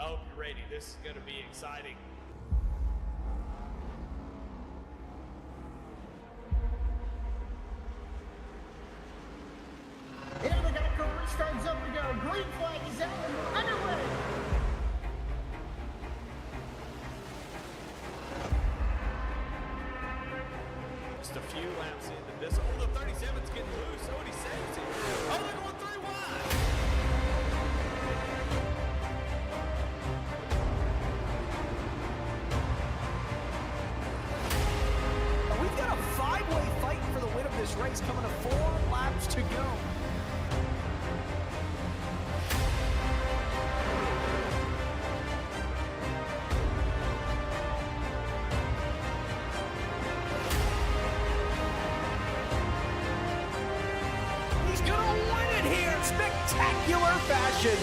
I hope you're ready. This is going to be exciting. And we got a car restart zone to go. Green flag is out and underway. Just a few laps into this. Oh, the 37's getting loose. Oh, and he saves it. Oh, they're going 3 wide. We've got a 5-way fight for the win of this race coming to 4 laps to go. He's gonna win it here in spectacular fashion.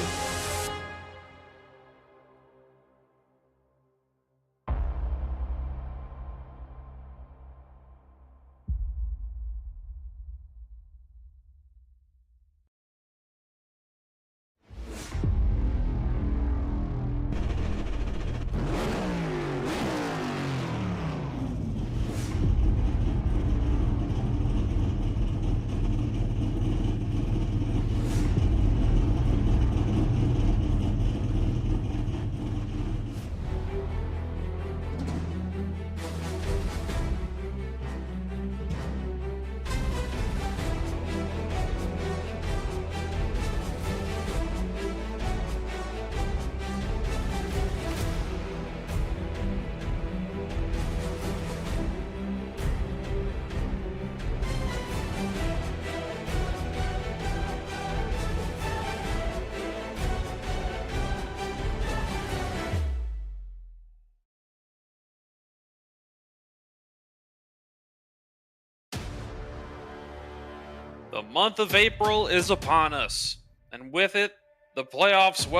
The month of April is upon us, and with it, the playoffs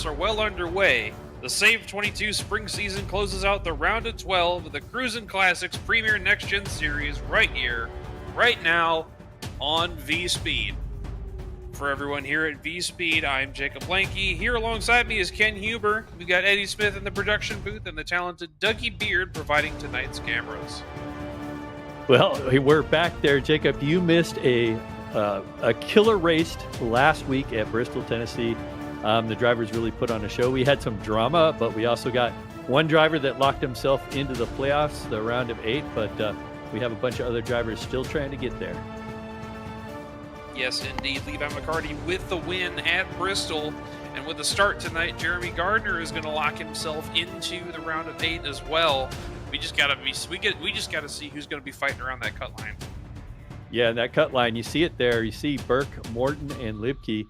are well underway. The Save 22 spring season closes out the round of 12 of the Cruisin Classics Premier Next Gen Series right here, right now, on V-Speed. For everyone here at V-Speed, I'm Jacob Blanke. Here alongside me is Ken Huber. We've got Eddie Smith in the production booth and the talented Dougie Beard providing tonight's cameras. Well, we're back there, Jacob. You missed a a killer race last week at Bristol, Tennessee. The drivers really put on a show. We had some drama, but we also got one driver that locked himself into the playoffs, the round of 8, but we have a bunch of other drivers still trying to get there. Yes, indeed. Levi McCarty with the win at Bristol. And with the start tonight, Jeremy Gardner is going to lock himself into the round of 8 as well. We just got to see who's going to be fighting around that cut line. Yeah, and that cut line, you see it there. You see Burke, Morton, and Libke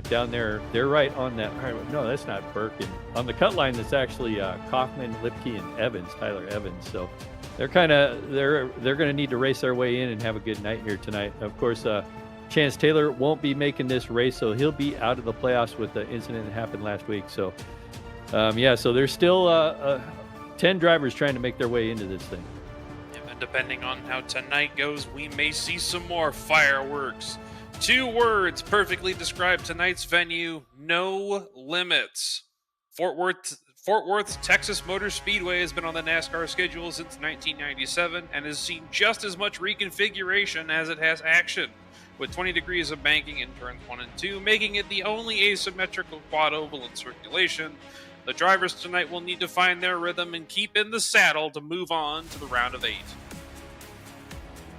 down there. They're right on that. No, that's not Burke. And on the cut line, that's actually Kaufman, Libke, and Evans, Tyler Evans. So they're going to need to race their way in and have a good night here tonight. Of course, Chance Taylor won't be making this race, so he'll be out of the playoffs with the incident that happened last week. So, so there's still 10 drivers trying to make their way into this thing. And depending on how tonight goes, we may see some more fireworks. 2 words perfectly describe tonight's venue: no limits. Fort Worth's Texas Motor Speedway has been on the NASCAR schedule since 1997 and has seen just as much reconfiguration as it has action, with 20 degrees of banking in turns 1 and 2, making it the only asymmetrical quad oval in circulation. The drivers tonight will need to find their rhythm and keep in the saddle to move on to the round of 8.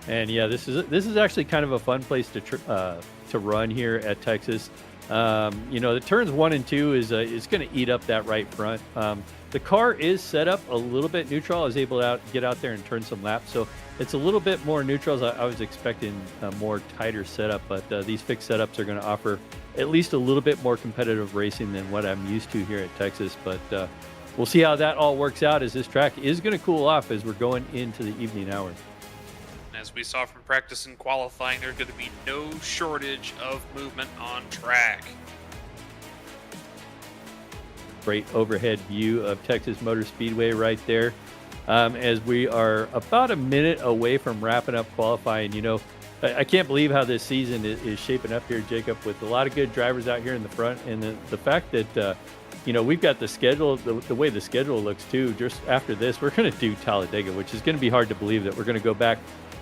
And yeah, this is actually kind of a fun place to run here at Texas. The turns 1 and 2 is going to eat up that right front. The car is set up a little bit neutral. I was able to get out there and turn some laps, so it's a little bit more neutral. I was expecting a more tighter setup, but these fixed setups are going to offer at least a little bit more competitive racing than what I'm used to here at Texas. But we'll see how that all works out, as this track is going to cool off as we're going into the evening hours. As we saw from practice and qualifying, there's going to be no shortage of movement on track. Great overhead view of Texas Motor Speedway right there. As we are about a minute away from wrapping up qualifying. I can't believe how this season is shaping up here, Jacob, with a lot of good drivers out here in the front, and the fact that we've got the schedule, the way the schedule looks too. Just after this, we're going to do Talladega, which is going to be hard to believe that we're going to go back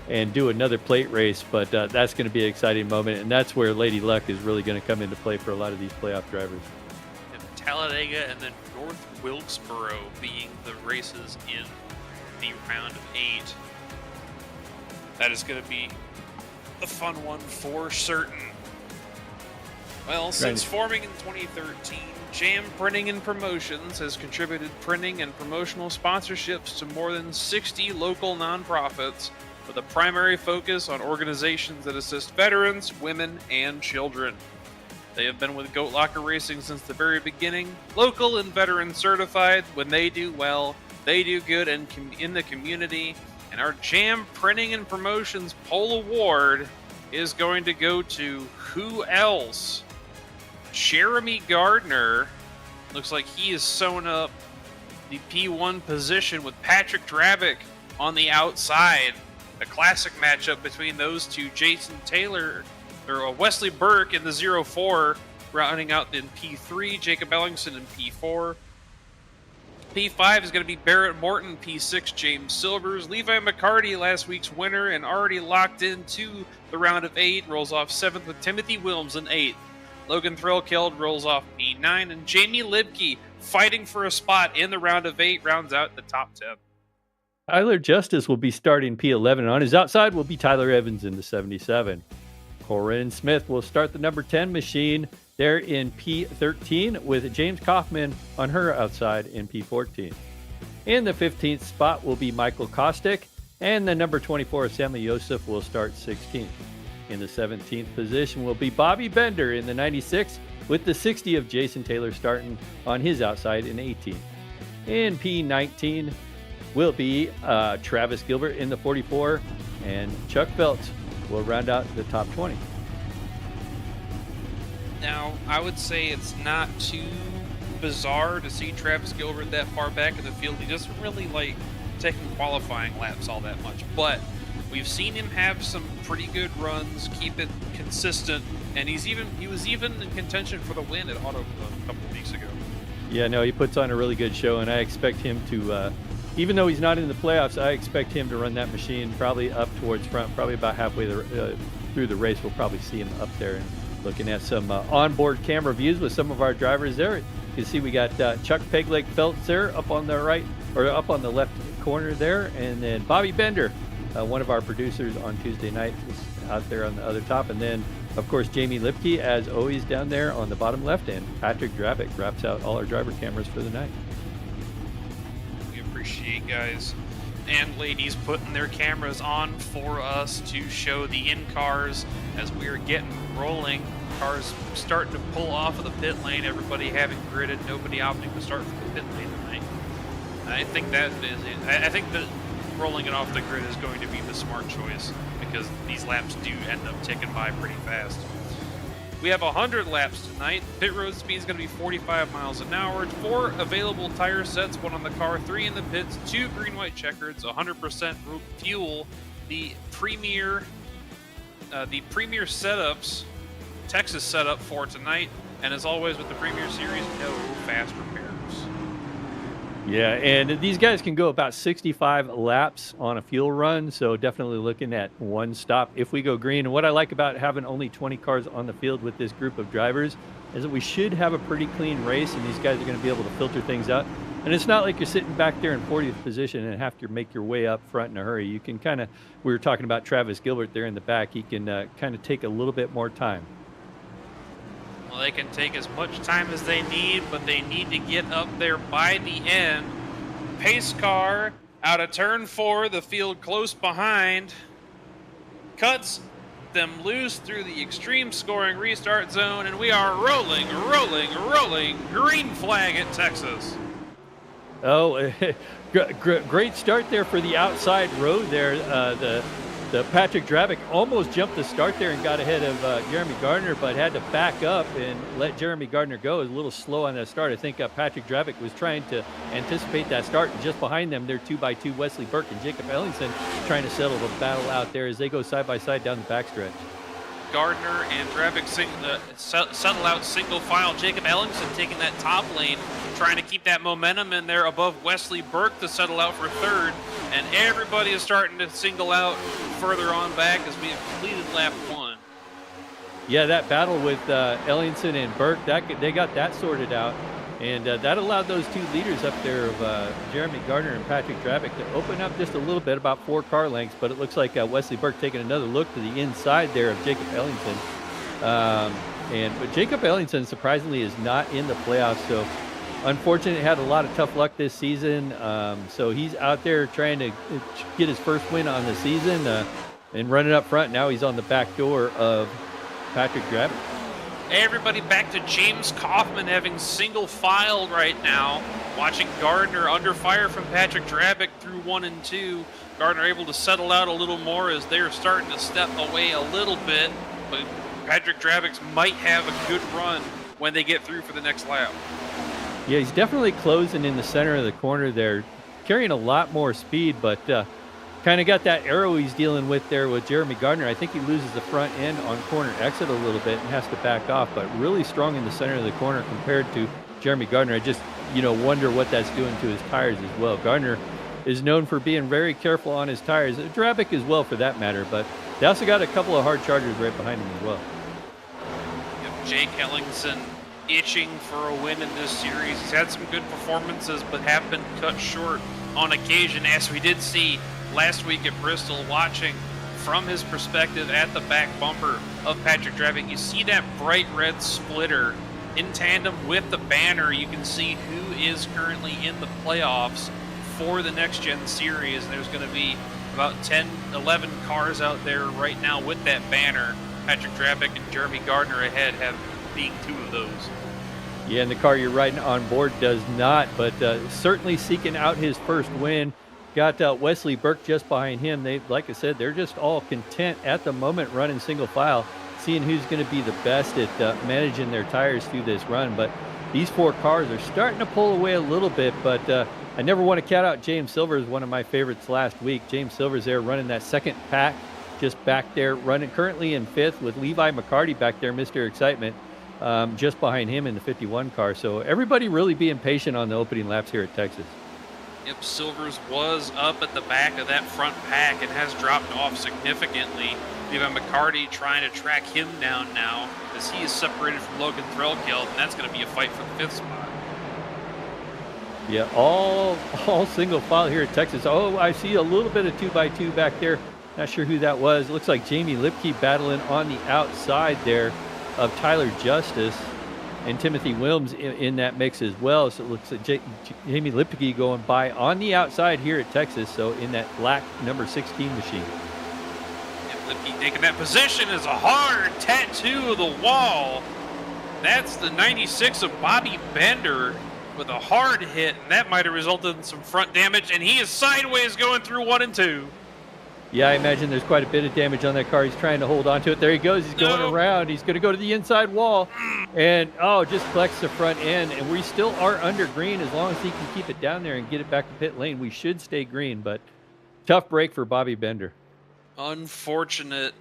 and do another plate race, but that's going to be an exciting moment, and that's where Lady Luck is really going to come into play for a lot of these playoff drivers. And Talladega and then North Wilkesboro being the races in the round of 8. That is going to be the fun one for certain. Well, since forming in 2013, Jam Printing and Promotions has contributed printing and promotional sponsorships to more than 60 local nonprofits, with a primary focus on organizations that assist veterans, women, and children. They have been with Goat Locker Racing since the very beginning, local and veteran certified. When they do well, they do good in the community. And our Jam Printing and Promotions Pole Award is going to go to who else? Jeremy Gardner. Looks like he has sewn up the P1 position with Patrick Drabick on the outside. A classic matchup between those two. Jason Taylor, or Wesley Burke in the 0-4, rounding out in P3. Jacob Ellingson in P4. P5 is going to be Barrett Morton. P6, James Silvers. Levi McCarty, last week's winner and already locked into the round of 8, rolls off 7th with Timothy Wilms in 8th. Logan Threlkeld rolls off P9, and Jamie Libke, fighting for a spot in the round of 8, rounds out the top 10. Tyler Justice will be starting P11, and on his outside will be Tyler Evans in the 77. Corinne Smith will start the number 10 machine there in P13, with James Kaufman on her outside in P14. In the 15th spot will be Michael Kostick, and the number 24 Sammy Yosef will start 16th. In the 17th position will be Bobby Bender in the 96, with the 60 of Jason Taylor starting on his outside in 18th. In P19 will be Travis Gilbert in the 44, and Chuck Phelps will round out the top 20. Now, I would say it's not too bizarre to see Travis Gilbert that far back in the field. He doesn't really like taking qualifying laps all that much, but we've seen him have some pretty good runs, keep it consistent, and he was even in contention for the win at Auto a couple of weeks ago. Yeah, no, he puts on a really good show, and I expect him to, even though he's not in the playoffs, I expect him to run that machine probably up towards front, probably about halfway through the race, we'll probably see him up there and looking at some onboard camera views with some of our drivers there. You can see we got Chuck Pegleg Phelps there up on the right, or up on the left corner there, and then Bobby Bender, one of our producers on Tuesday night, is out there on the other top, and then of course Jamie Lipke, as always, down there on the bottom left, and Patrick Drabick wraps out all our driver cameras for the night. We appreciate guys and ladies putting their cameras on for us to show the in-cars as we are getting rolling. Cars starting to pull off of the pit lane, everybody having gridded, nobody opting to start from the pit lane tonight. I think that is it. I think that rolling it off the grid is going to be the smart choice, because these laps do end up ticking by pretty fast. We have 100 laps tonight. Pit road speed is going to be 45 miles an hour. 4 available tire sets, 1 on the car, 3 in the pits, 2 green-white checkers, 100% fuel. The premier setups, Texas setup for tonight. And as always with the Premier Series, no fast repairs. Yeah, and these guys can go about 65 laps on a fuel run, so definitely looking at one stop if we go green. And what I like about having only 20 cars on the field with this group of drivers is that we should have a pretty clean race, and these guys are going to be able to filter things out. And it's not like you're sitting back there in 40th position and have to make your way up front in a hurry. You can kind of, we were talking about Travis Gilbert there in the back, he can kind of take a little bit more time. Well, they can take as much time as they need, but they need to get up there by the end. Pace car out of turn 4, the field close behind, cuts them loose through the extreme scoring restart zone, and we are rolling, green flag at Texas. Oh, great start there for the outside road there. The Patrick Drabick almost jumped the start there and got ahead of Jeremy Gardner, but had to back up and let Jeremy Gardner go. It was a little slow on that start. I think Patrick Drabick was trying to anticipate that start. And just behind them, they're 2x2, Wesley Burke and Jacob Ellingson, trying to settle the battle out there as they go side by side down the backstretch. Gardner and Drabick settle out single file. Jacob Ellingson taking that top lane, trying to keep that momentum in there above Wesley Burke to settle out for third. And everybody is starting to single out further on back as we have completed lap 1. Yeah, that battle with Ellingson and Burke, they got that sorted out. And that allowed those 2 leaders up there of Jeremy Gardner and Patrick Drabick to open up just a little bit, about 4 car lengths. But it looks like Wesley Burke taking another look to the inside there of Jacob Ellingson. But Jacob Ellingson, surprisingly, is not in the playoffs. So unfortunately, had a lot of tough luck this season. So he's out there trying to get his first win on the season and running up front. Now he's on the back door of Patrick Drabick. Everybody back to James Kaufman having single file right now. Watching Gardner under fire from Patrick Drabick through 1 and 2. Gardner able to settle out a little more as they're starting to step away a little bit. But Patrick Drabick might have a good run when they get through for the next lap. Yeah, he's definitely closing in the center of the corner there, carrying a lot more speed, but kind of got that arrow he's dealing with there with Jeremy Gardner. I think he loses the front end on corner exit a little bit and has to back off, but really strong in the center of the corner compared to Jeremy Gardner. I just, wonder what that's doing to his tires as well. Gardner is known for being very careful on his tires. Drabick as well, for that matter, but they also got a couple of hard chargers right behind him as well. Yep, Jake Ellingson itching for a win in this series. He's had some good performances, but have been cut short on occasion, as we did see last week at Bristol, watching from his perspective at the back bumper of Patrick Drabick. You see that bright red splitter in tandem with the banner. You can see who is currently in the playoffs for the Next Gen Series. There's going to be about 10, 11 cars out there right now with that banner. Patrick Drabick and Jeremy Gardner ahead, have being 2 of those. Yeah, and the car you're riding on board does not, but certainly seeking out his first win. Got Wesley Burke just behind him. They, like I said, they're just all content at the moment running single file, seeing who's going to be the best at managing their tires through this run. But these 4 cars are starting to pull away a little bit, but I never want to count out James Silvers, one of my favorites last week. James Silvers there running that second pack, just back there, running currently in 5th with Levi McCarty back there, Mr. Excitement, just behind him in the 51 car. So everybody really being patient on the opening laps here at Texas. Yep, Silvers was up at the back of that front pack and has dropped off significantly. Levi McCarty trying to track him down now as he is separated from Logan Threlkeld, and that's going to be a fight for the 5th spot. Yeah, all single file here at Texas. Oh, I see a little bit of 2x2 back there. Not sure who that was. It looks like Jamie Lipke battling on the outside there of Tyler Justice, and Timothy Wilms in that mix as well. So it looks like Jamie Lipke going by on the outside here at Texas. So in that black number 16 machine. And Lipke taking that position is a hard tattoo of the wall. That's the 96 of Bobby Bender with a hard hit, and that might have resulted in some front damage, and he is sideways going through 1 and 2. Yeah, I imagine there's quite a bit of damage on that car. He's trying to hold on to it. There he goes. He's going around. He's going to go to the inside wall, and just collects the front end. And we still are under green. As long as he can keep it down there and get it back to pit lane, we should stay green. But tough break for Bobby Bender. Unfortunate,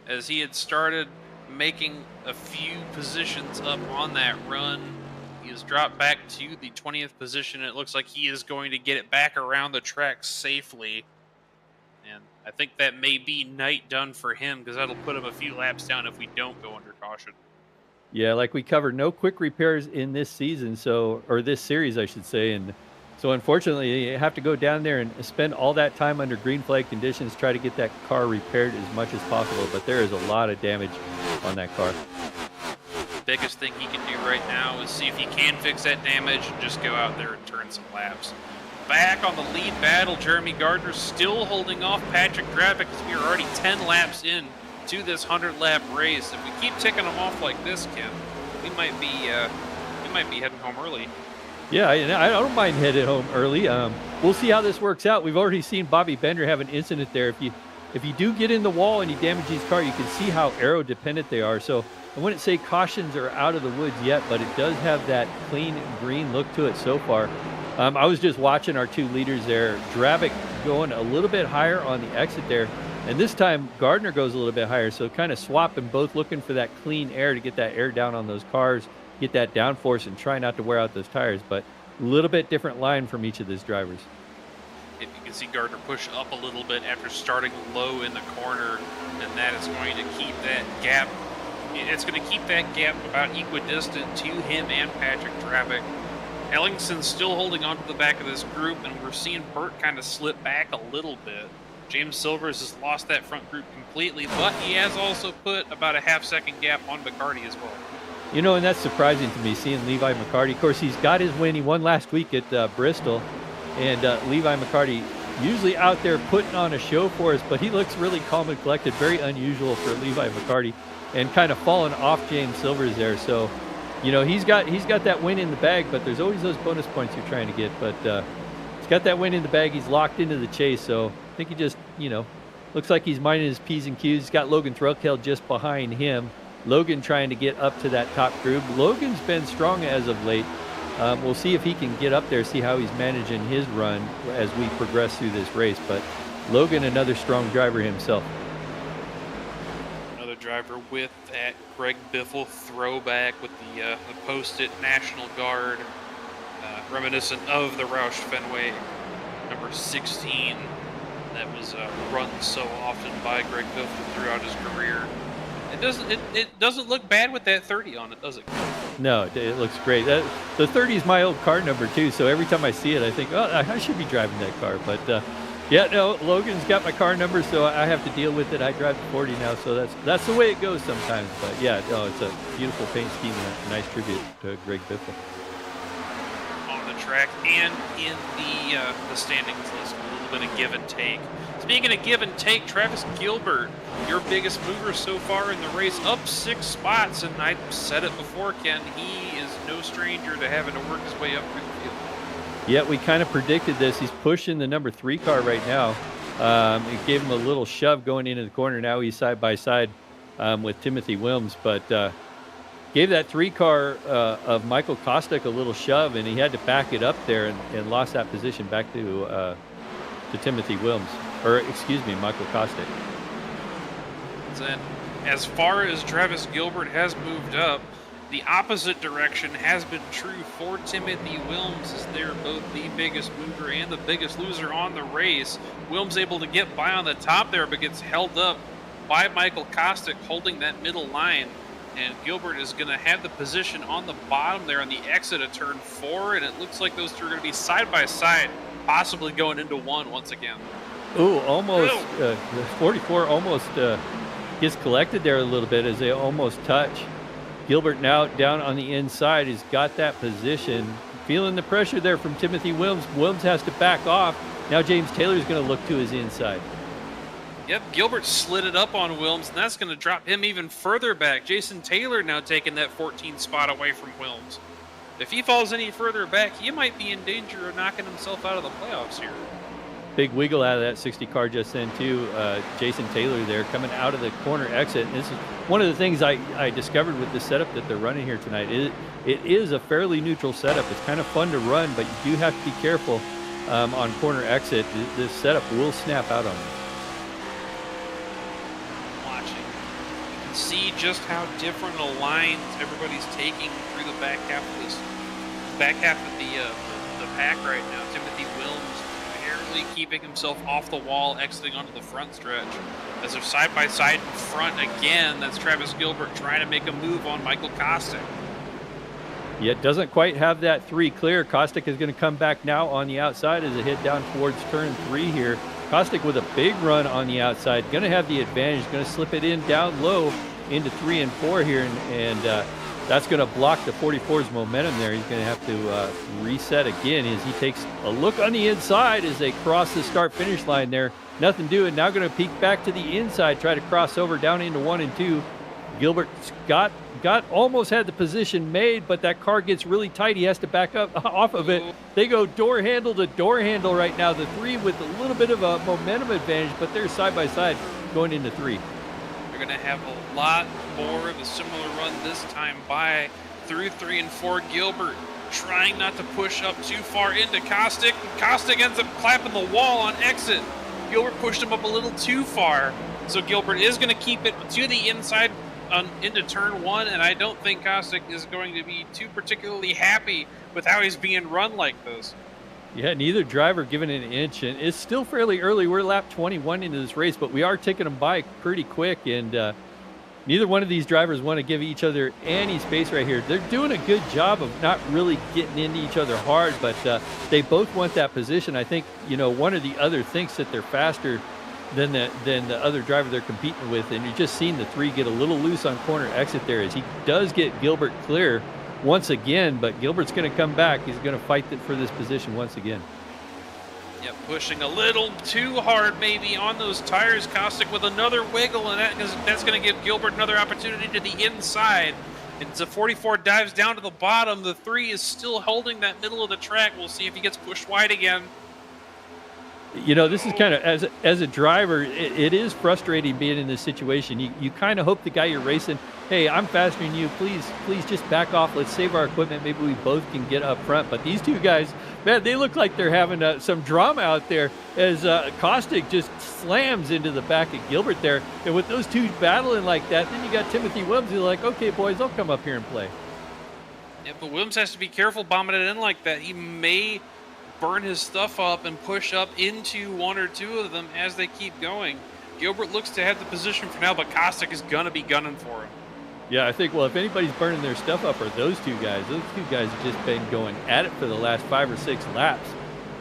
as he had started making a few positions up on that run. He has dropped back to the 20th position. It looks like he is going to get it back around the track safely. And I think that may be night done for him, because that'll put him a few laps down if we don't go under caution. Yeah, like we covered, no quick repairs in this season, or this series, I should say. And so unfortunately, you have to go down there and spend all that time under green flag conditions, try to get that car repaired as much as possible. But there is a lot of damage on that car. Biggest thing he can do right now is see if he can fix that damage and just go out there and turn some laps. Back on the lead battle, Jeremy Gardner still holding off Patrick Dravick, because we are already 10 laps in to this 100-lap race. If we keep ticking them off like this, Kim, we might be heading home early. Yeah, I don't mind heading home early. We'll see how this works out. We've already seen Bobby Bender have an incident there. If you do get in the wall and you damage his car, you can see how aero dependent they are. So I wouldn't say cautions are out of the woods yet, but it does have that clean green look to it so far. I was just watching our 2 leaders there. Dravick going a little bit higher on the exit there, and this time Gardner goes a little bit higher. So kind of swapping, both looking for that clean air to get that air down on those cars, get that downforce, and try not to wear out those tires. But a little bit different line from each of those drivers. If you can see Gardner push up a little bit after starting low in the corner, and that is going to keep that gap. It's going to keep that gap about equidistant to him and Patrick Dravick. Ellingson's still holding on to the back of this group, and we're seeing Burt kind of slip back a little bit. James Silvers has lost that front group completely, but he has also put about a half-second gap on McCarty as well. You know, and that's surprising to me, seeing Levi McCarty. Of course, he's got his win. He won last week at Bristol, and Levi McCarty usually out there putting on a show for us, but he looks really calm and collected, very unusual for Levi McCarty, and kind of falling off James Silvers there. So, you know, he's got that win in the bag, but there's always those bonus points you're trying to get. But he's got that win in the bag. He's locked into the chase. So I think he just, looks like he's minding his P's and Q's. He's got Logan Threlkeld just behind him. Logan trying to get up to that top group. Logan's been strong as of late. We'll see if he can get up there, see how he's managing his run as we progress through this race. But Logan, another strong driver himself. Another driver with that Greg Biffle throwback with the post-it National Guard, reminiscent of the Roush Fenway number 16 that was run so often by Greg Biffle throughout his career. It doesn't look bad with that 30 on it, does it? No, it looks great. The 30 is my old car number too, so every time I see it, I think, oh, I should be driving that car. But yeah, no, Logan's got my car number, so I have to deal with it. I drive the 40 now, so that's the way it goes sometimes. But yeah, no, it's a beautiful paint scheme and a nice tribute to Greg Biffle. On the track and in the standings list, a little bit of give and take. Speaking of give and take, Travis Gilbert, your biggest mover so far in the race, up 6 spots, and I said it before, Ken, he is no stranger to having to work his way up through the field. Yeah, we kind of predicted this. He's pushing the number 3 car right now. It gave him a little shove going into the corner. Now he's side by side with Timothy Wilms, but gave that 3 car of Michael Kostick a little shove, and he had to back it up there and lost that position back to Timothy Wilms. Or, excuse me, Michael Kostick. And as far as Travis Gilbert has moved up, the opposite direction has been true for Timothy Wilms, as they're both the biggest mover and the biggest loser on the race. Wilms able to get by on the top there, but gets held up by Michael Kostick holding that middle line. And Gilbert is going to have the position on the bottom there on the exit of turn 4, and it looks like those two are going to be side by side, possibly going into one once again. Ooh, almost. The 44 almost gets collected there a little bit as they almost touch. Gilbert now down on the inside has got that position. Feeling the pressure there from Timothy Wilms. Wilms has to back off. Now James Taylor is going to look to his inside. Yep, Gilbert slid it up on Wilms, and that's going to drop him even further back. Jason Taylor now taking that 14th spot away from Wilms. If he falls any further back, he might be in danger of knocking himself out of the playoffs here. Big wiggle out of that 60 car just then, too. Jason Taylor there coming out of the corner exit. And this is one of the things I discovered with the setup that they're running here tonight. It is a fairly neutral setup. It's kind of fun to run, but you do have to be careful on corner exit. This setup will snap out on you. See just how different a lines everybody's taking through the back half of the pack right now. Timothy Wilms barely keeping himself off the wall, exiting onto the front stretch. As they're side by side in front again, that's Travis Gilbert trying to make a move on Michael Kostick. Yet doesn't quite have that 3 clear. Kostick is going to come back now on the outside as they head down towards turn 3 here. Kostick with a big run on the outside, going to have the advantage, going to slip it in down low into 3 and 4 here, and that's going to block the 44's momentum there. He's going to have to reset again as he takes a look on the inside as they cross the start-finish line there. Nothing doing. Now going to peek back to the inside, try to cross over down into 1 and 2. Gilbert got almost had the position made, but that car gets really tight. He has to back up off of it. They go door handle to door handle right now. The 3 with a little bit of a momentum advantage, but they're side by side going into 3. They're going to have a lot more of a similar run this time by through 3 and 4. Gilbert trying not to push up too far into Kostick. Kostick ends up clapping the wall on exit. Gilbert pushed him up a little too far, so Gilbert is going to keep it to the inside into turn 1, and I don't think Kostick is going to be too particularly happy with how he's being run like this. Yeah, neither driver giving it an inch, and it's still fairly early. We're lap 21 into this race, but we are taking them by pretty quick, and neither one of these drivers want to give each other any space right here. They're doing a good job of not really getting into each other hard, but they both want that position. I think, one or the other thinks that they're faster than the other driver they're competing with, and you're just seeing the 3 get a little loose on corner exit there as he does get Gilbert clear once again, but Gilbert's going to come back. He's going to fight for this position once again. Yep, pushing a little too hard maybe on those tires. Kostick with another wiggle, and that's going to give Gilbert another opportunity to the inside. It's a 44 dives down to the bottom. The 3 is still holding that middle of the track. We'll see if he gets pushed wide again. This is kind of, as a driver, it is frustrating being in this situation. You kind of hope the guy you're racing, hey, I'm faster than you. Please just back off. Let's save our equipment. Maybe we both can get up front. But these two guys, man, they look like they're having some drama out there as Kostick just slams into the back of Gilbert there. And with those two battling like that, then you got Timothy Wilms who's like, okay, boys, I'll come up here and play. Yeah, but Wilms has to be careful bombing it in like that. He may burn his stuff up and push up into 1 or 2 of them as they keep going. Gilbert looks to have the position for now, but Kostick is going to be gunning for him. Yeah, I think, well, if anybody's burning their stuff up are those two guys. Those two guys have just been going at it for the last 5 or 6 laps.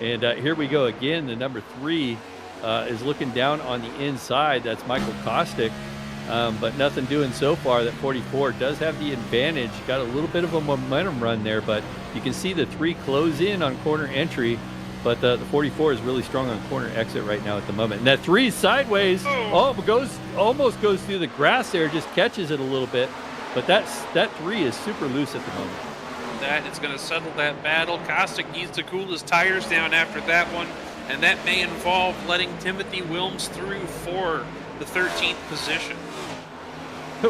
And here we go again. The number 3 is looking down on the inside. That's Michael Kostick. But nothing doing so far. That 44 does have the advantage. Got a little bit of a momentum run there, but you can see the 3 close in on corner entry, but the 44 is really strong on corner exit right now at the moment. And that 3 sideways, almost goes through the grass there, just catches it a little bit, but that 3 is super loose at the moment. That is going to settle that battle. Kostick needs to cool his tires down after that one, and that may involve letting Timothy Wilms through for the 13th position.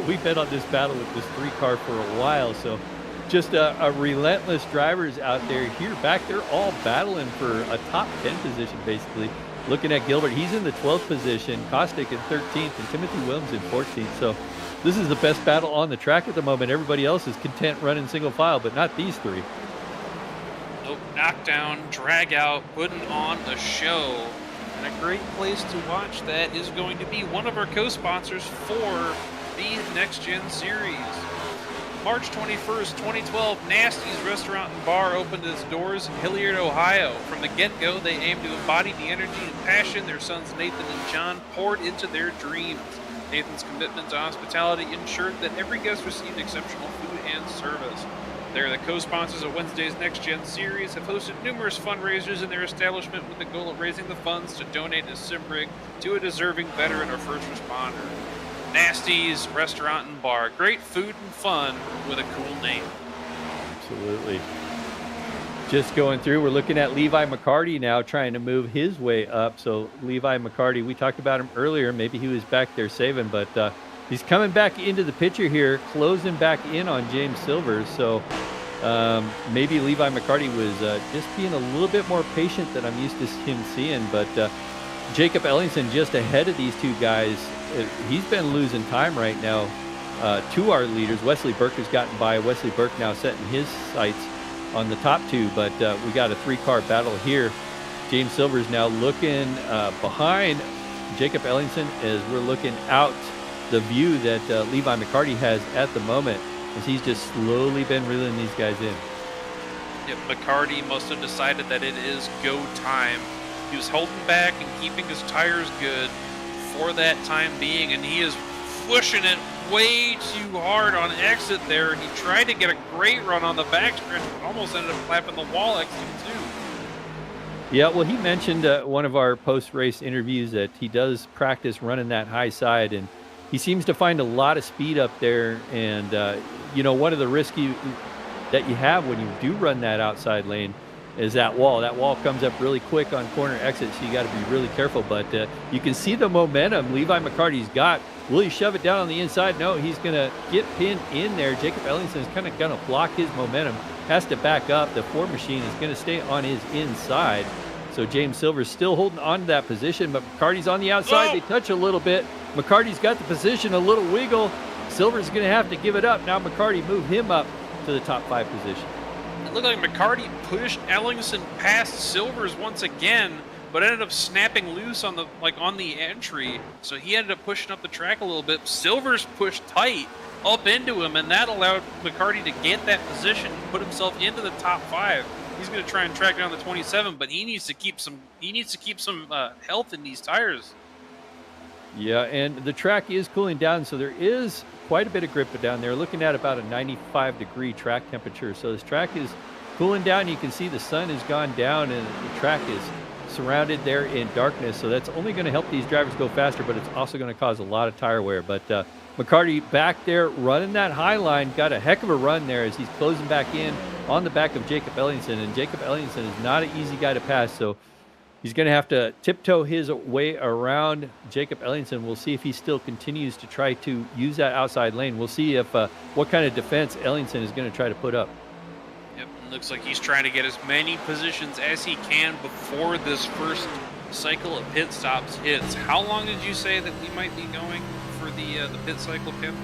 We've been on this battle with this 3 car for a while, so just a relentless drivers out there here. Back, they're all battling for a top 10 position, basically. Looking at Gilbert, he's in the 12th position, Kostick in 13th, and Timothy Wilms in 14th. So This is the best battle on the track at the moment. Everybody else is content running single file, but not these three. Nope, knockdown, drag out, putting on a show. And a great place to watch that is going to be one of our co-sponsors for the Next Gen Series. March 21st, 2012, Nasty's Restaurant and Bar opened its doors in Hilliard, Ohio. From the get-go, they aim to embody the energy and passion their sons Nathan and John poured into their dreams. Nathan's commitment to hospitality ensured that every guest received exceptional food and service. They're the co-sponsors of Wednesday's Next Gen Series, have hosted numerous fundraisers in their establishment with the goal of raising the funds to donate a sim rig to a deserving veteran or first responder. Nasty's Restaurant and Bar. Great food and fun with a cool name. Absolutely. Just going through, we're looking at Levi McCarty now trying to move his way up. So Levi McCarty, we talked about him earlier. Maybe he was back there saving, but he's coming back into the picture here, closing back in on James Silvers. So maybe Levi McCarty was just being a little bit more patient than I'm used to him seeing. But Jacob Ellingson just ahead of these two guys. He's been losing time right now to our leaders. Wesley Burke has gotten by. Wesley Burke now setting his sights on the top two, but we got a three-car battle here. James Silvers now looking behind Jacob Ellingson as we're looking out the view that Levi McCarty has at the moment, as he's just slowly been reeling these guys in. Yep, McCarty must have decided that it is go time. He was holding back and keeping his tires good for that time being, and he is pushing it way too hard on exit there. He tried to get a great run on the backstretch, but almost ended up clapping the wall exiting too. Yeah, well, he mentioned one of our post-race interviews that he does practice running that high side, and he seems to find a lot of speed up there. And one of the risks that you have when you do run that outside lane is that wall. That wall comes up really quick on corner exits, so you got to be really careful. But you can see the momentum Levi McCarty's got. Will he shove it down on the inside? No, he's going to get pinned in there. Jacob Ellingson is kind of going to block his momentum, has to back up. The Ford machine is going to stay on his inside. So James Silver's still holding on to that position, but McCarty's on the outside. Oh! They touch a little bit. McCarty's got the position, a little wiggle. Silver's going to have to give it up. Now McCarty moved him up to the top 5 position. It looked like McCarty pushed Ellingson past Silvers once again, but ended up snapping loose on the entry. So he ended up pushing up the track a little bit. Silvers pushed tight up into him, and that allowed McCarty to get that position and put himself into the top 5. He's going to try and track down the 27, but he needs to keep some health in these tires. Yeah, and the track is cooling down, so there is quite a bit of grip down there. Looking at about a 95-degree track temperature. So this track is cooling down. You can see the sun has gone down, and the track is surrounded there in darkness. So that's only going to help these drivers go faster, but it's also going to cause a lot of tire wear. But McCarty back there running that high line, got a heck of a run there as he's closing back in on the back of Jacob Ellingson. And Jacob Ellingson is not an easy guy to pass, so he's going to have to tiptoe his way around Jacob Ellingson. We'll see if he still continues to try to use that outside lane. We'll see if what kind of defense Ellingson is going to try to put up. Yep, looks like he's trying to get as many positions as he can before this first cycle of pit stops hits. How long did you say that we might be going for the pit cycle, Kim?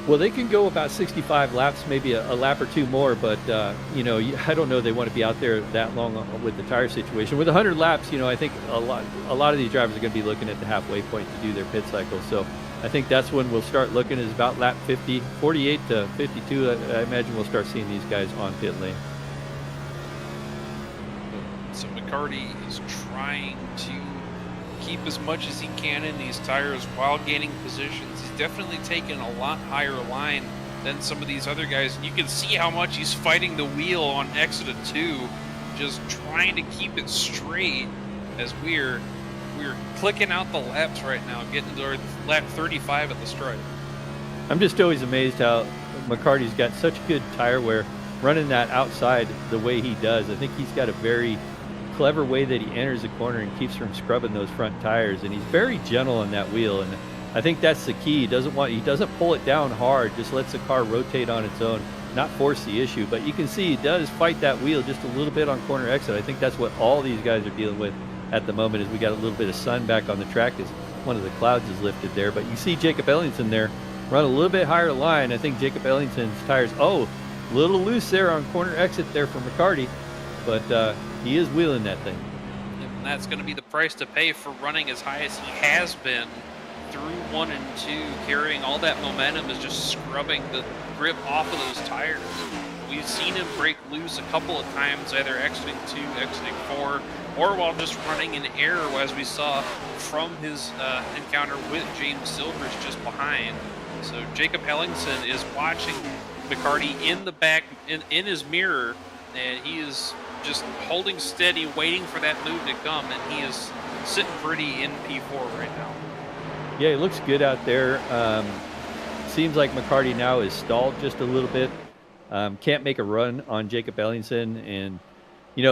Well, they can go about 65 laps, maybe a lap or two more, but, I don't know they want to be out there that long with the tire situation. With 100 laps, I think a lot of these drivers are going to be looking at the halfway point to do their pit cycle. So I think that's when we'll start looking is about lap 50, 48 to 52. I imagine we'll start seeing these guys on pit lane. So McCarty is trying to keep as much as he can in these tires while gaining positions. He's definitely taken a lot higher line than some of these other guys. And you can see how much he's fighting the wheel on exit 2, just trying to keep it straight as we're clicking out the laps right now, getting to our lap 35 at the stripe. I'm just always amazed how McCarty's got such good tire wear running that outside the way he does. I think he's got a very clever way that he enters the corner and keeps from scrubbing those front tires, and he's very gentle on that wheel, and I think that's the key. He doesn't pull it down hard, just lets the car rotate on its own, not force the issue. But you can see he does fight that wheel just a little bit on corner exit. I think that's what all these guys are dealing with at the moment, is we got a little bit of sun back on the track as one of the clouds is lifted there. But you see Jacob Ellingson there run a little bit higher line. I think Jacob Ellington's tires, a little loose there on corner exit there for McCarty, but he is wheeling that thing. And that's going to be the price to pay for running as high as he has been through 1 and 2, carrying all that momentum, is just scrubbing the grip off of those tires. We've seen him break loose a couple of times, either exiting 2, exiting 4, or while just running in air, as we saw from his encounter with James Silvers just behind. So Jacob Ellington is watching McCarty in the back, in his mirror, and he is just holding steady, waiting for that move to come, and he is sitting pretty in P4 right now. Yeah, he looks good out there. Seems like McCarty now is stalled just a little bit. Can't make a run on Jacob Ellington. And,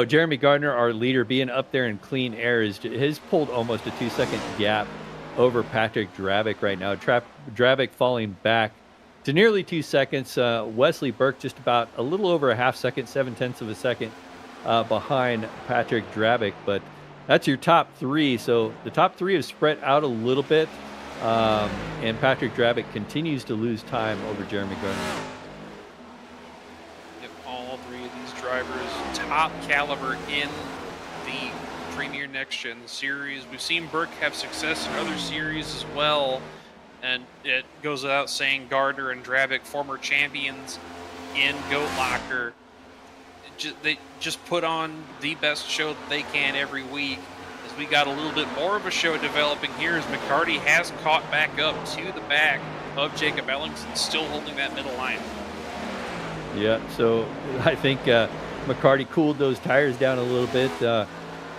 Jeremy Gardner, our leader, being up there in clean air, has pulled almost a 2-second gap over Patrick Drabick right now. Drabick falling back to nearly 2 seconds. Wesley Burke just about a little over a half second, 0.7 of a second behind Patrick Drabick. But that's your top three. So the top three have spread out a little bit. And Patrick Drabick continues to lose time over Jeremy Gardner. Yep, all three of these drivers top caliber in the Premier Next Gen series. We've seen Burke have success in other series as well, and it goes without saying Gardner and Drabick, former champions in Goat Locker. They just put on the best show that they can every week. As we got a little bit more of a show developing here, as McCarty has caught back up to the back of Jacob Ellington, still holding that middle line. Yeah, so I think McCarty cooled those tires down a little bit,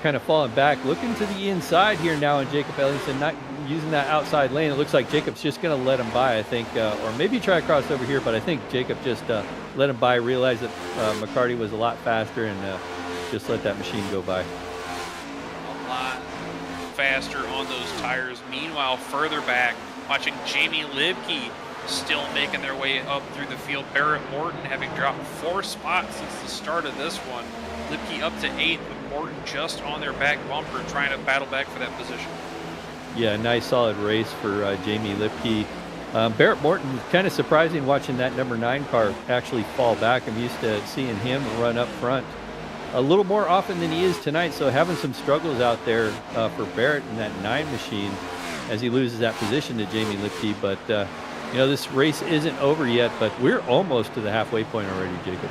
kind of falling back, looking to the inside here now, and Jacob Ellington not using that outside lane. It looks like Jacob's just going to let him by, I think, or maybe try to cross over here, but I think Jacob just let him by, realized that McCarty was a lot faster, and just let that machine go by. A lot faster on those tires. Meanwhile, further back, watching Jamie Libke still making their way up through the field. Barrett Morton having dropped 4 spots since the start of this one. Libke up to 8th, with Morton just on their back bumper trying to battle back for that position. Yeah, nice solid race for Jamie Libke. Barrett Morton, kind of surprising watching that number 9 car actually fall back. I'm used to seeing him run up front a little more often than he is tonight, so having some struggles out there for Barrett in that 9 machine as he loses that position to Jamie Libke. But this race isn't over yet, but we're almost to the halfway point already, Jacob.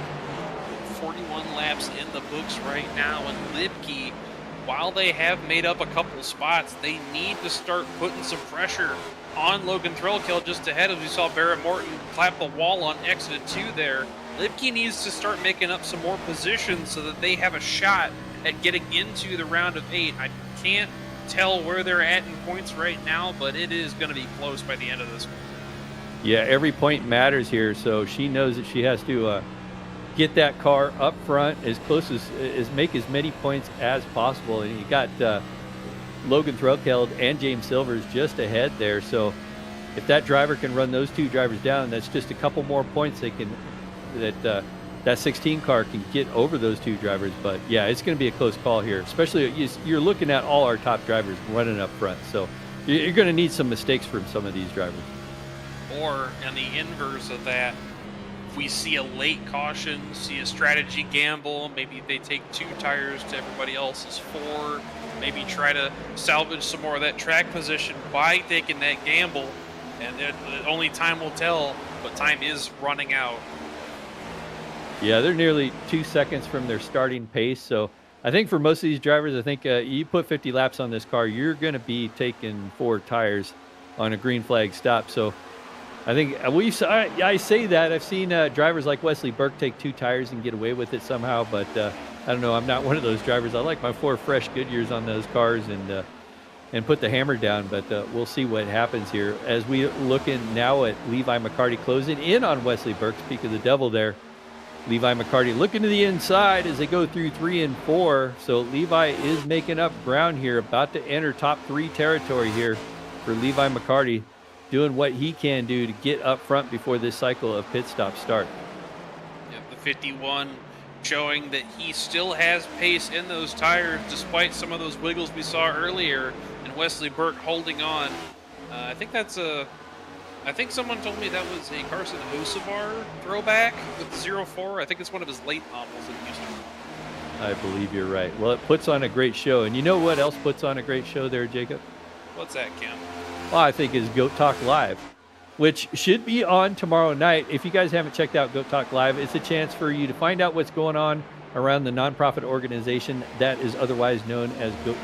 41 laps in the books right now, and Libke, while they have made up a couple spots, they need to start putting some pressure on Logan Threlkel just ahead, as we saw Barrett Morton clap the wall on exit 2 there. Libke needs to start making up some more positions so that they have a shot at getting into the round of 8. I can't tell where they're at in points right now, but it is going to be close by the end of this one. Yeah, every point matters here, so she knows that she has to get that car up front as close as make as many points as possible. And you got Logan Threlkeld and James Silvers just ahead there, so if that driver can run those 2 drivers down, that's just a couple more points that 16 car can get over those 2 drivers. But yeah, it's going to be a close call here, especially you're looking at all our top drivers running up front, so you're going to need some mistakes from some of these drivers. Or in the inverse of that, if we see a late caution, see a strategy gamble, maybe they take 2 tires to everybody else's 4, maybe try to salvage some more of that track position by taking that gamble, and only time will tell, but time is running out. Yeah, they're nearly 2 seconds from their starting pace, so I think for most of these drivers, I think you put 50 laps on this car, you're going to be taking 4 tires on a green flag stop. So I think I say that. I've seen drivers like Wesley Burke take 2 tires and get away with it somehow, but I don't know. I'm not one of those drivers. I like my 4 fresh Goodyears on those cars and put the hammer down, but we'll see what happens here. As we looking now at Levi McCarty closing in on Wesley Burke, speak of the devil there. Levi McCarty looking to the inside as they go through 3 and 4. So Levi is making up ground here, about to enter top 3 territory here for Levi McCarty, doing what he can do to get up front before this cycle of pit stops start. Yep, the 51 showing that he still has pace in those tires despite some of those wiggles we saw earlier, and Wesley Burke holding on. I think that's a I think someone told me that was a Carson Hocevar throwback with the 04. I think it's one of his late models in Houston. I believe you're right. Well, it puts on a great show. And you know what else puts on a great show there, Jacob? What's that, Kim? Well, I think is Goat Talk Live, which should be on tomorrow night. If you guys haven't checked out Goat Talk Live, it's a chance for you to find out what's going on around the nonprofit organization that is otherwise known as Goat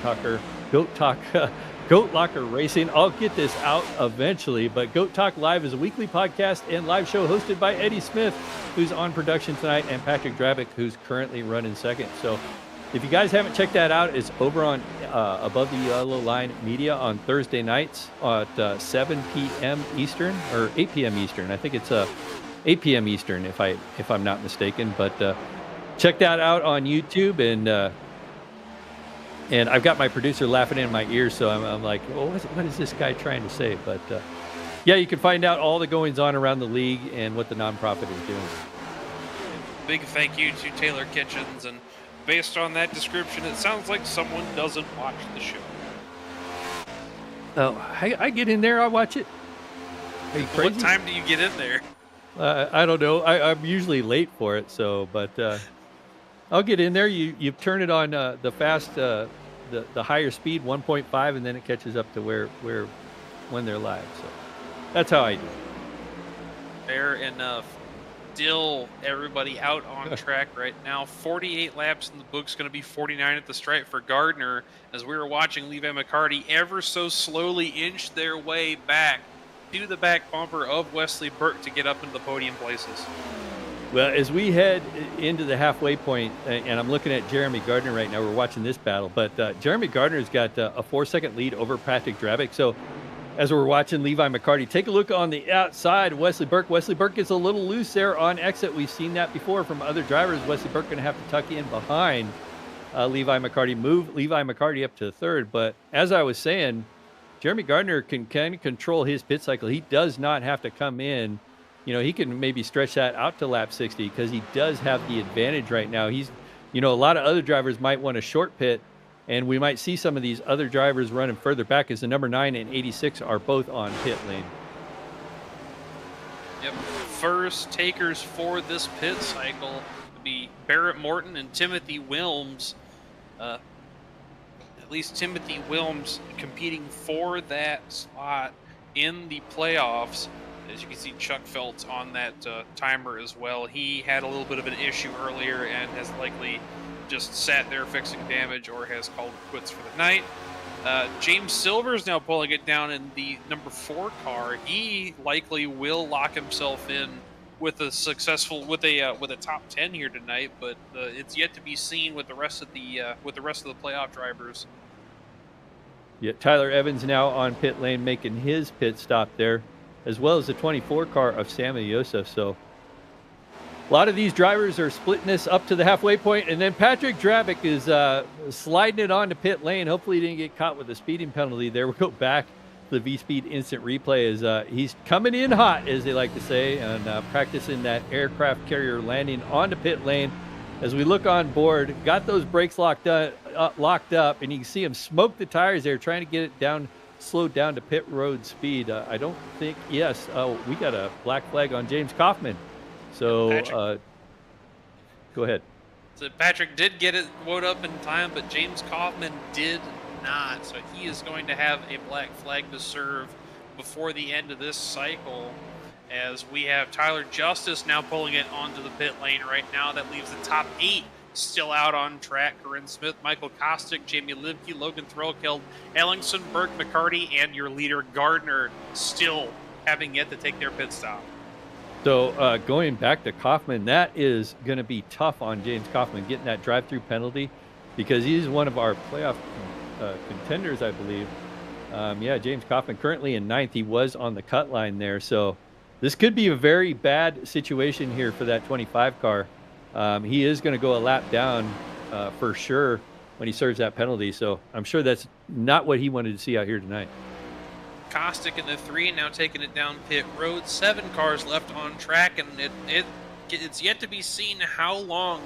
Locker Racing. I'll get this out eventually, but Goat Talk Live is a weekly podcast and live show hosted by Eddie Smith, who's on production tonight, and Patrick Drabick, who's currently running second. So if you guys haven't checked that out, it's over on Above the Yellow Line Media on Thursday nights at 7 p.m. Eastern, or 8 p.m. Eastern. I think it's 8 p.m. Eastern, if I'm not mistaken. But check that out on YouTube, and I've got my producer laughing in my ear, so I'm like, well, what is this guy trying to say? But yeah, you can find out all the goings on around the league and what the nonprofit is doing. Big thank you to Taylor Kitchens, and based on that description, it sounds like someone doesn't watch the show. Oh, I get in there, I watch it. Are you crazy? What time do you get in there? I don't know. I'm usually late for it, but I'll get in there. You turn it on the fast, the higher speed, 1.5, and then it catches up to when they're live. So that's how I do it. Fair enough. Still everybody out on track right now. 48 laps in the book's going to be 49 at the stripe for Gardner, as we were watching Levi McCarty ever so slowly inch their way back to the back bumper of Wesley Burke to get up into the podium places. Well, as we head into the halfway point, and I'm looking at Jeremy Gardner right now, we're watching this battle, but Jeremy Gardner's got a 4-second lead over Patrick Drabick. So as we're watching Levi McCarty, take a look on the outside. Wesley Burke gets a little loose there on exit. We've seen that before from other drivers. Wesley Burke going to have to tuck in behind Levi McCarty, move Levi McCarty up to third. But as I was saying, Jeremy Gardner can kind of control his pit cycle. He does not have to come in. You know, he can maybe stretch that out to lap 60 because he does have the advantage right now. He's, a lot of other drivers might want a short pit, and we might see some of these other drivers running further back as the number 9 and 86 are both on pit lane. Yep. First takers for this pit cycle would be Barrett Morton and Timothy Wilms. At least Timothy Wilms competing for that slot in the playoffs. As you can see, Chuck Feltz on that timer as well. He had a little bit of an issue earlier and has likely just sat there fixing damage or has called quits for the night. James Silver's now pulling it down in the number 4 car. He likely will lock himself in with a top 10 here tonight, but it's yet to be seen with the rest of the playoff drivers. Yeah, Tyler Evans now on pit lane making his pit stop there, as well as the 24 car of Sammy Yosef. So a lot of these drivers are splitting this up to the halfway point, and then Patrick Drabick is sliding it onto pit lane. Hopefully he didn't get caught with a speeding penalty there. We'll go back to the V-Speed instant replay as he's coming in hot, as they like to say, and practicing that aircraft carrier landing onto pit lane. As we look on board, got those brakes locked up, and you can see him smoke the tires there, trying to get it down, slowed down to pit road speed. I don't think, yes, we got a black flag on James Kaufman. So, go ahead. So Patrick did get it wound up in time, but James Kaufman did not. So he is going to have a black flag to serve before the end of this cycle, as we have Tyler Justice now pulling it onto the pit lane right now. That leaves the top 8 still out on track. Corinne Smith, Michael Kostick, Jamie Libke, Logan Threlkeld, Ellingson, Burke, McCarty, and your leader Gardner still having yet to take their pit stop. So going back to Kaufman, that is going to be tough on James Kaufman, getting that drive-through penalty, because he's one of our playoff contenders, I believe. Yeah, James Kaufman currently in 9th. He was on the cut line there. So this could be a very bad situation here for that 25 car. He is going to go a lap down for sure when he serves that penalty. So I'm sure that's not what he wanted to see out here tonight. Kostick in the 3, now taking it down pit road. 7 cars left on track, and it's yet to be seen how long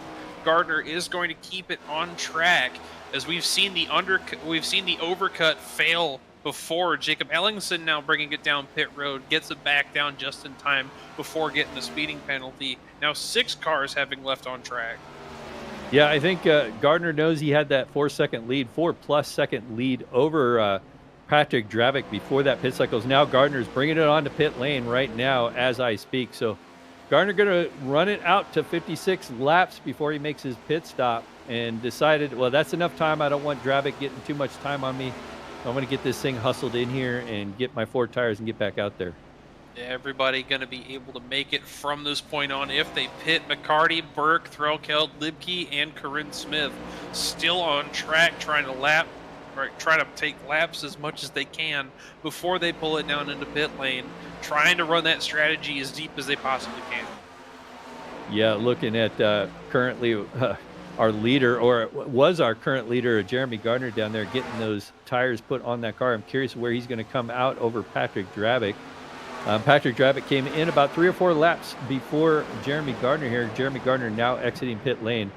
Gardner is going to keep it on track, as we've seen the overcut fail before Jacob Ellingson now bringing it down pit road, gets it back down just in time before getting the speeding penalty. Now 6 cars having left on track. Yeah, I think Gardner knows he had that 4-second lead, 4+ second lead over Patrick Dravick before that pit cycles. Now Gardner's bringing it onto pit lane right now as I speak. So Gardner going to run it out to 56 laps before he makes his pit stop, and decided, well, that's enough time. I don't want Dravick getting too much time on me. I'm going to get this thing hustled in here and get my 4 tires and get back out there. Everybody going to be able to make it from this point on if they pit. McCarty, Burke, Threlkeld, Libke, and Corinne Smith still on track trying to take laps as much as they can before they pull it down into pit lane, trying to run that strategy as deep as they possibly can. Yeah, looking at currently our leader, or was our current leader, Jeremy Gardner down there getting those tires put on that car. I'm curious where he's going to come out over Patrick Dravick. Patrick Dravick came in about 3 or 4 laps before Jeremy Gardner here. Jeremy Gardner now exiting pit lane.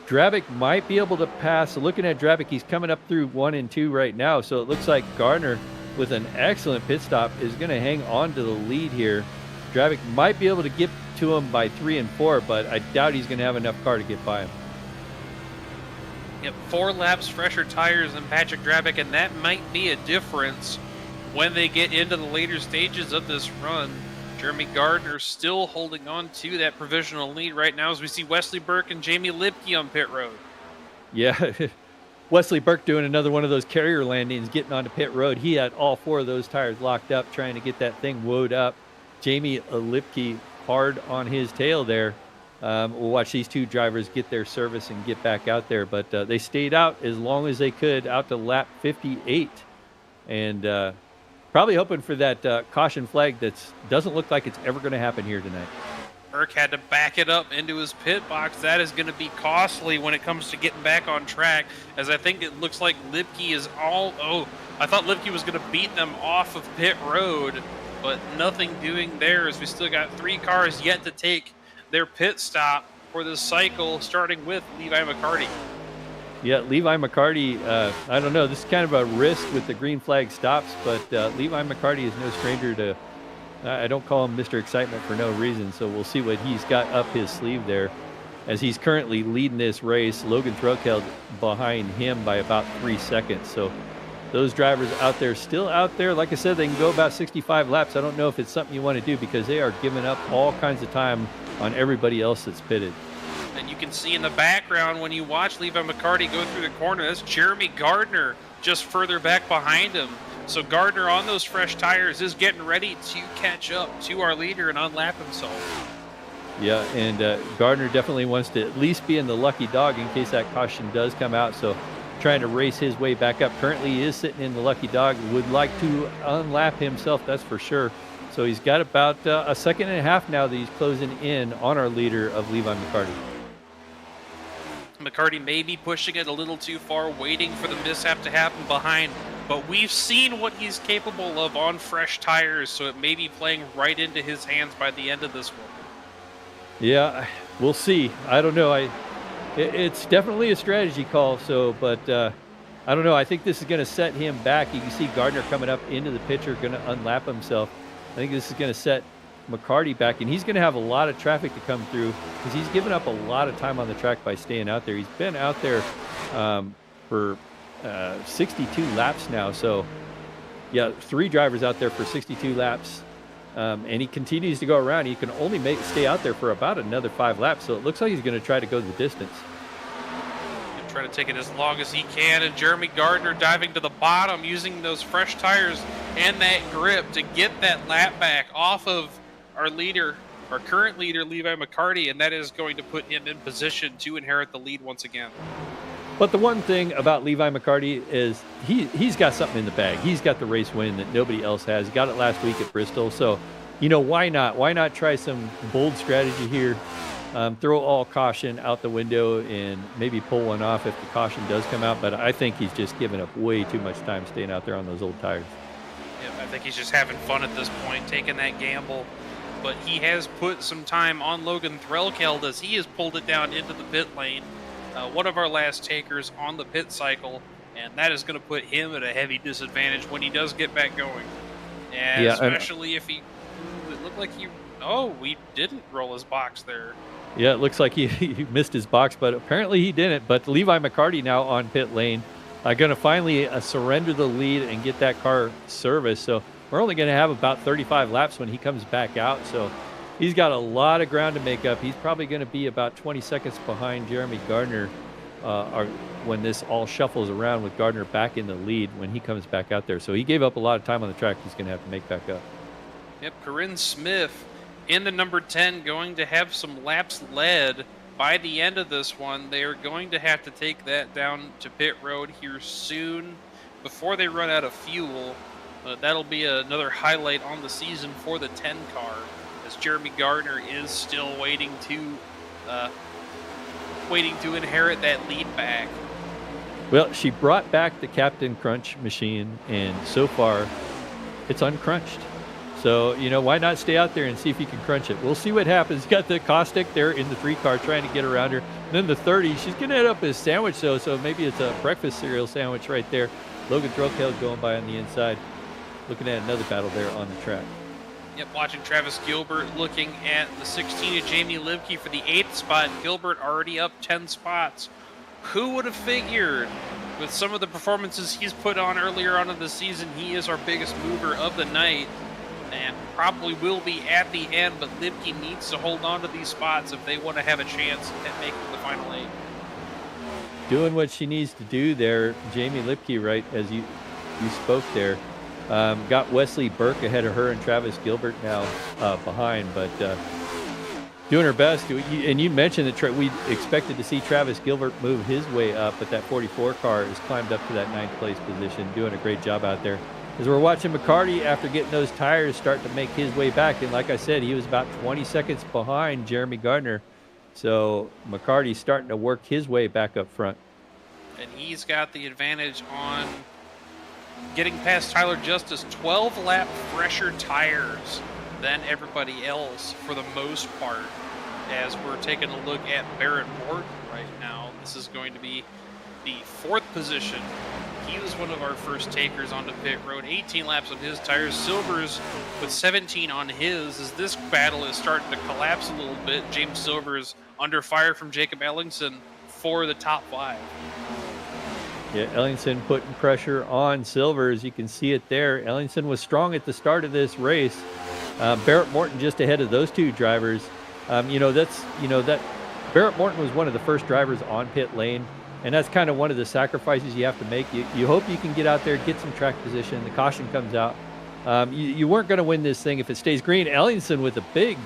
Dravick might be able to pass. Looking at Dravick, he's coming up through 1 and 2 right now. So it looks like Gardner, with an excellent pit stop, is going to hang on to the lead here. Dravick might be able to get to him by 3 and 4, but I doubt he's going to have enough car to get by him. Yep, 4 laps fresher tires than Patrick Dravick, and that might be a difference when they get into the later stages of this run. Jeremy Gardner still holding on to that provisional lead right now as we see Wesley Burke and Jamie Libke on pit road. Yeah, Wesley Burke doing another one of those carrier landings, getting onto pit road. He had all 4 of those tires locked up, trying to get that thing woed up. Jamie Libke hard on his tail there. We'll watch these 2 drivers get their service and get back out there, but they stayed out as long as they could, out to lap 58. And probably hoping for that caution flag that doesn't look like it's ever going to happen here tonight. Burke had to back it up into his pit box. That is going to be costly when it comes to getting back on track, as I think it looks like Libke is I thought Libke was going to beat them off of pit road, but nothing doing there, as we still got 3 cars yet to take their pit stop for this cycle, starting with Levi McCarty. Yeah, Levi McCarty, I don't know. This is kind of a risk with the green flag stops, but Levi McCarty is no stranger to, I don't call him Mr. Excitement for no reason, so we'll see what he's got up his sleeve there, as he's currently leading this race. Logan Threlkeld behind him by about 3 seconds. So those drivers out there, still out there. Like I said, they can go about 65 laps. I don't know if it's something you want to do, because they are giving up all kinds of time on everybody else that's pitted. And you can see in the background when you watch Levi McCarty go through the corner, that's Jeremy Gardner just further back behind him. So Gardner on those fresh tires is getting ready to catch up to our leader and unlap himself. Yeah, and Gardner definitely wants to at least be in the lucky dog in case that caution does come out. So trying to race his way back up. Currently he is sitting in the lucky dog. Would like to unlap himself, that's for sure. So he's got about a second and a half now that he's closing in on our leader of Levi McCarty. McCarty may be pushing it a little too far, waiting for the mishap to happen behind, but we've seen what he's capable of on fresh tires, so it may be playing right into his hands by the end of this one. Yeah, we'll see. I don't know. It's definitely a strategy call, so, but I don't know. I think this is going to set him back. You can see Gardner coming up into the picture, going to unlap himself. I think this is going to set McCarty back, and he's going to have a lot of traffic to come through, because he's given up a lot of time on the track by staying out there. He's been out there for 62 laps now. So yeah, 3 drivers out there for 62 laps, and he continues to go around. He can only stay out there for about another 5 laps, so it looks like he's going to try to go the distance. Trying to take it as long as he can, and Jeremy Gardner diving to the bottom, using those fresh tires and that grip to get that lap back off of our leader, our current leader, Levi McCarty, and that is going to put him in position to inherit the lead once again. But the one thing about Levi McCarty is he's got something in the bag. He's got the race win that nobody else has. He got it last week at Bristol. So, why not? Why not try some bold strategy here? Throw all caution out the window and maybe pull one off if the caution does come out. But I think he's just giving up way too much time staying out there on those old tires. Yeah, I think he's just having fun at this point, taking that gamble. But he has put some time on Logan Threlkeld as he has pulled it down into the pit lane. One of our last takers on the pit cycle. and that is going to put him at a heavy disadvantage when he does get back going. And Yeah, especially if it looked like we didn't roll his box there. Yeah, it looks like he missed his box, but apparently he didn't. But Levi McCarty now on pit lane, going to finally surrender the lead and get that car serviced. So we're only going to have about 35 laps when he comes back out. So he's got a lot of ground to make up. He's probably going to be about 20 seconds behind Jeremy Gardner when this all shuffles around with Gardner back in the lead when he comes back out there. So he gave up a lot of time on the track. He's going to have to make back up. Yep, Corinne Smith in the number 10 going to have some laps led by the end of this one. They are going to have to take that down to pit road here soon before they run out of fuel. That'll be another highlight on the season for the 10 car, as Jeremy Gardner is still waiting to inherit that lead back. Well, she brought back the Captain Crunch machine, and so far it's uncrunched. So, why not stay out there and see if you can crunch it? We'll see what happens. Got the Caustic there in the 3 car trying to get around her. And then the 30, she's going to end up as a sandwich, though, so maybe it's a breakfast cereal sandwich right there. Logan Throwtail going by on the inside. Looking at another battle there on the track. Yep, watching Travis Gilbert looking at the 16 of Jamie Libke for the 8th spot. Gilbert already up 10 spots. Who would have figured with some of the performances he's put on earlier on in the season, he is our biggest mover of the night. And probably will be at the end, but Libke needs to hold on to these spots if they want to have a chance at making the final 8. Doing what she needs to do there, Jamie Libke, right, as you spoke there. Got Wesley Burke ahead of her and Travis Gilbert now behind, but doing her best. And you mentioned that we expected to see Travis Gilbert move his way up, but that 44 car has climbed up to that 9th place position, doing a great job out there. As we're watching McCarty, after getting those tires, start to make his way back. And like I said, he was about 20 seconds behind Jeremy Gardner. So McCarty's starting to work his way back up front. And he's got the advantage on getting past Tyler Justice. 12 lap fresher tires than everybody else for the most part. As we're taking a look at Barrett Morton right now, this is going to be the 4th position. He was one of our first takers onto pit road. 18 laps on his tires. Silvers with 17 on his, as this battle is starting to collapse a little bit. James Silvers under fire from Jacob Ellingson for the top 5. Yeah, Ellingson putting pressure on Silvers. You can see it there. Ellingson was strong at the start of this race. Barrett Morton just ahead of those 2 drivers. That Barrett Morton was one of the first drivers on pit lane. And that's kind of one of the sacrifices you have to make. You hope you can get out there, get some track position. The caution comes out. You weren't going to win this thing if it stays green. Ellingson with it